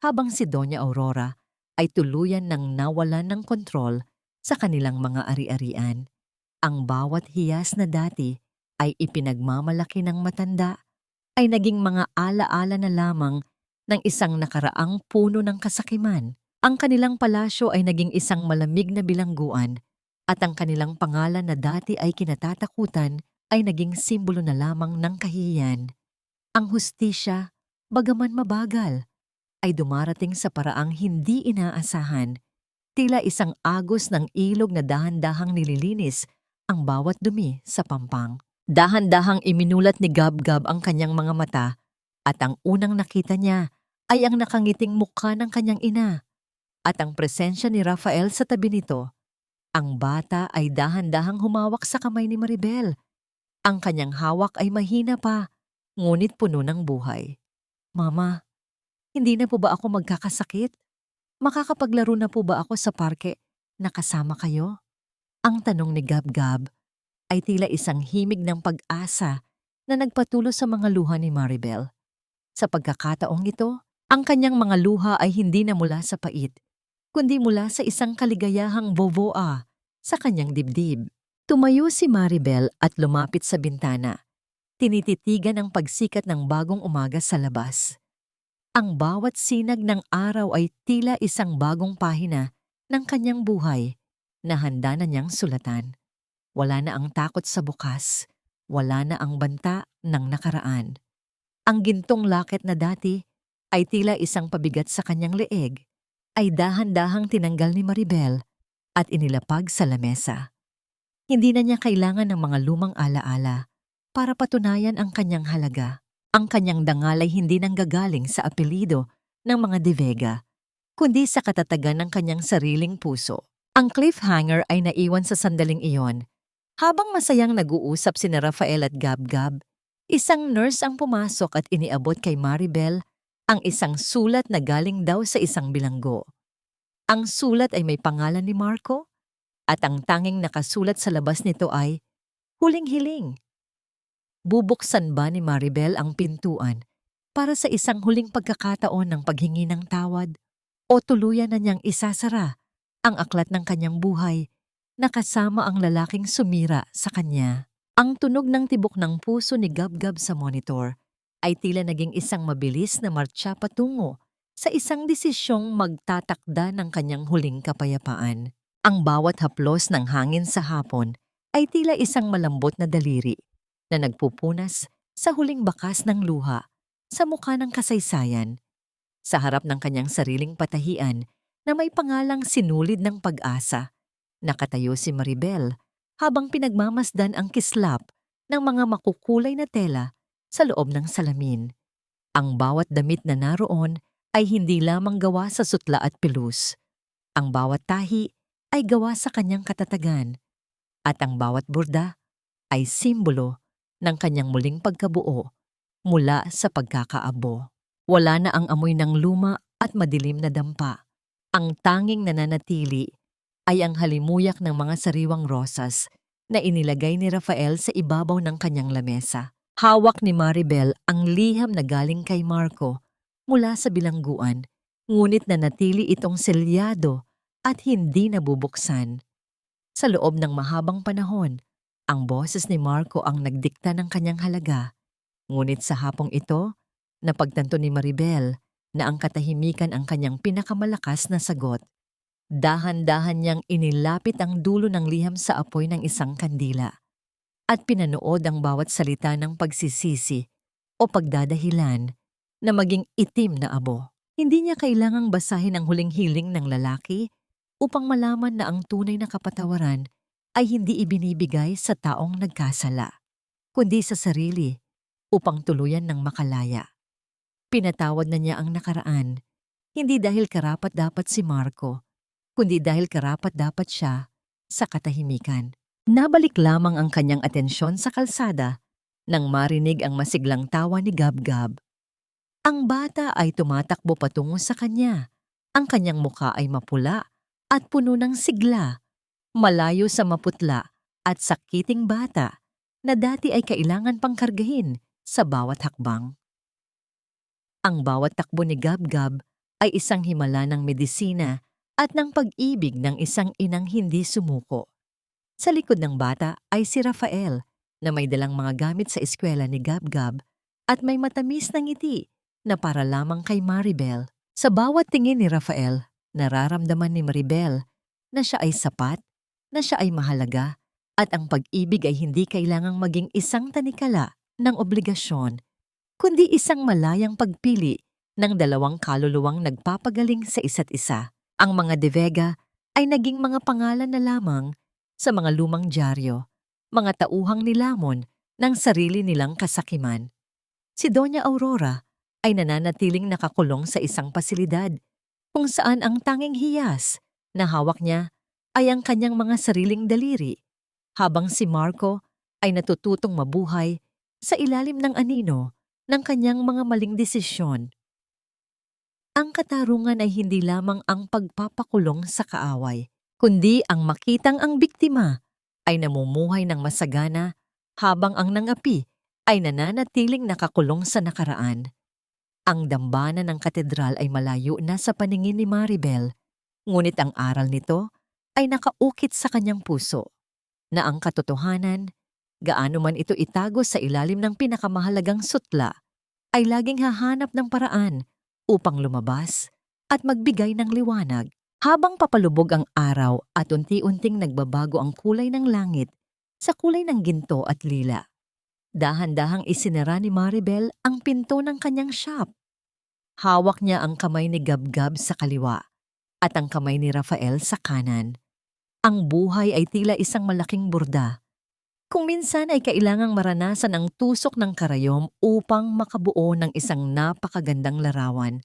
habang si Doña Aurora ay tuluyan ng nawalan ng kontrol sa kanilang mga ari-arian. Ang bawat hiyas na dati ay ipinagmamalaki ng matanda ay naging mga ala-ala na lamang ng isang nakaraang puno ng kasakiman. Ang kanilang palasyo ay naging isang malamig na bilangguan at ang kanilang pangalan na dati ay kinatatakutan ay naging simbolo na lamang ng kahihiyan. Ang hustisya, bagaman mabagal, ay dumarating sa paraang hindi inaasahan. Tila isang agos ng ilog na dahan-dahang nililinis ang bawat dumi sa pampang. Dahan-dahang iminulat ni Gabgab ang kanyang mga mata at ang unang nakita niya ay ang nakangiting mukha ng kanyang ina at ang presensya ni Rafael sa tabi nito. Ang bata ay dahan-dahang humawak sa kamay ni Maribel. Ang kanyang hawak ay mahina pa, ngunit puno ng buhay. Mama, hindi na po ba ako magkakasakit? Makakapaglaro na po ba ako sa parke na kasama kayo? Ang tanong ni Gabgab ay tila isang himig ng pag-asa na nagpatulo sa mga luha ni Maribel. Sa pagkakataong ito, ang kanyang mga luha ay hindi na mula sa pait, kundi mula sa isang kaligayahang boboa sa kanyang dibdib. Tumayo si Maribel at lumapit sa bintana. Tinititigan ang pagsikat ng bagong umaga sa labas. Ang bawat sinag ng araw ay tila isang bagong pahina ng kanyang buhay na handa na niyang sulatan. Wala na ang takot sa bukas, wala na ang banta ng nakaraan. Ang gintong laket na dati ay tila isang pabigat sa kanyang leeg, ay dahan-dahang tinanggal ni Maribel at inilapag sa lamesa. Hindi na niya kailangan ng mga lumang alaala para patunayan ang kanyang halaga. Ang kanyang dangal ay hindi nanggagaling sa apelido ng mga De Vega, kundi sa katatagan ng kanyang sariling puso. Ang cliffhanger ay naiwan sa sandaling iyon. Habang masayang nag-uusap sina Rafael at Gabgab, isang nurse ang pumasok at iniabot kay Maribel ang isang sulat na galing daw sa isang bilanggo. Ang sulat ay may pangalan ni Marco at ang tanging nakasulat sa labas nito ay Huling Hiling. Bubuksan ba ni Maribel ang pintuan para sa isang huling pagkakataon ng paghingi ng tawad o tuluyan na niyang isasara ang aklat ng kanyang buhay na kasama ang lalaking sumira sa kanya? Ang tunog ng tibok ng puso ni Gabgab sa monitor ay tila naging isang mabilis na martsa patungo sa isang desisyong magtatakda ng kanyang huling kapayapaan. Ang bawat haplos ng hangin sa hapon ay tila isang malambot na daliri na nagpupunas sa huling bakas ng luha sa mukha ng kasaysayan. Sa harap ng kanyang sariling patahian na may pangalang Sinulid ng Pag-asa, nakatayo si Maribel habang pinagmamasdan ang kislap ng mga makukulay na tela sa loob ng salamin. Ang bawat damit na naroon ay hindi lamang gawa sa sutla at pilus. Ang bawat tahi ay gawa sa kanyang katatagan at ang bawat burda ay simbolo ng kanyang muling pagkabuo mula sa pagkakaabo. Wala na ang amoy ng luma at madilim na dampa. Ang tanging nananatili ay ang halimuyak ng mga sariwang rosas na inilagay ni Rafael sa ibabaw ng kanyang lamesa. Hawak ni Maribel ang liham na galing kay Marco mula sa bilangguan, Ngunit nanatili itong selyado at hindi nabubuksan. Sa loob ng mahabang panahon, ang boses ni Marco ang nagdikta ng kanyang halaga. Ngunit sa hapong ito, napagtanto ni Maribel na ang katahimikan ang kanyang pinakamalakas na sagot. Dahan-dahan niyang inilapit ang dulo ng liham sa apoy ng isang kandila at pinanood ang bawat salita ng pagsisisi o pagdadahilan na maging itim na abo. Hindi niya kailangang basahin ang huling hiling ng lalaki upang malaman na ang tunay na kapatawaran ay hindi ibinibigay sa taong nagkasala, kundi sa sarili upang tuluyan ng makalaya. Pinatawad na niya ang nakaraan, hindi dahil karapat-dapat si Marco, kundi dahil karapat-dapat siya sa katahimikan. Nabalik lamang ang kanyang atensyon sa kalsada nang marinig ang masiglang tawa ni Gab-Gab. Ang bata ay tumatakbo patungo sa kanya. Ang kanyang muka ay mapula at puno ng sigla, malayo sa maputla at sakiting bata na dati ay kailangan pang kargahin sa bawat hakbang. Ang bawat takbo ni Gab-Gab ay isang himala ng medisina at ng pag-ibig ng isang inang hindi sumuko. Sa likod ng bata ay si Rafael na may dalang mga gamit sa eskwela ni Gab-Gab at may matamis na ngiti na para lamang kay Maribel. Sa bawat tingin ni Rafael, nararamdaman ni Maribel na siya ay sapat, na siya ay mahalaga, at ang pag-ibig ay hindi kailangang maging isang tanikala ng obligasyon, kundi isang malayang pagpili ng dalawang kaluluwang nagpapagaling sa isa't isa. Ang mga De Vega ay naging mga pangalan na lamang sa mga lumang dyaryo, mga tauhang nilamon ng sarili nilang kasakiman. Si Doña Aurora ay nananatiling nakakulong sa isang pasilidad kung saan ang tanging hiyas na hawak niya ay ang kanyang mga sariling daliri, habang si Marco ay natututong mabuhay sa ilalim ng anino ng kanyang mga maling desisyon. Ang katarungan ay hindi lamang ang pagpapakulong sa kaaway, kundi ang makitang ang biktima ay namumuhay ng masagana habang ang nangapi ay nananatiling nakakulong sa nakaraan. Ang dambana ng katedral ay malayo na sa paningin ni Maribel, ngunit ang aral nito ay nakaukit sa kanyang puso, na ang katotohanan, gaano man ito itago sa ilalim ng pinakamahalagang sutla, ay laging hahanap ng paraan upang lumabas at magbigay ng liwanag. Habang papalubog ang araw at unti-unting nagbabago ang kulay ng langit sa kulay ng ginto at lila, dahan-dahang isinara ni Maribel ang pinto ng kanyang shop. Hawak niya ang kamay ni Gab-Gab sa kaliwa at ang kamay ni Rafael sa kanan. Ang buhay ay tila isang malaking burda. Kung minsan ay kailangang maranasan ang tusok ng karayom upang makabuo ng isang napakagandang larawan.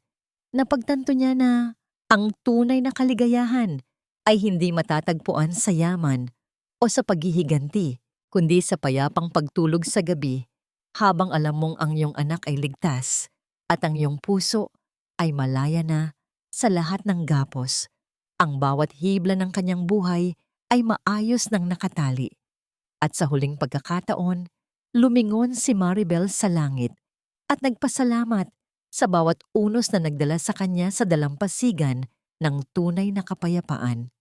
Napagtanto niya na ang tunay na kaligayahan ay hindi matatagpuan sa yaman o sa paghihiganti, kundi sa payapang pagtulog sa gabi habang alam mong ang iyong anak ay ligtas at ang iyong puso ay malaya na sa lahat ng gapos. Ang bawat hibla ng kanyang buhay ay maayos ng nakatali. At sa huling pagkakataon, lumingon si Maribel sa langit at nagpasalamat sa bawat unos na nagdala sa kanya sa dalampasigan ng tunay na kapayapaan.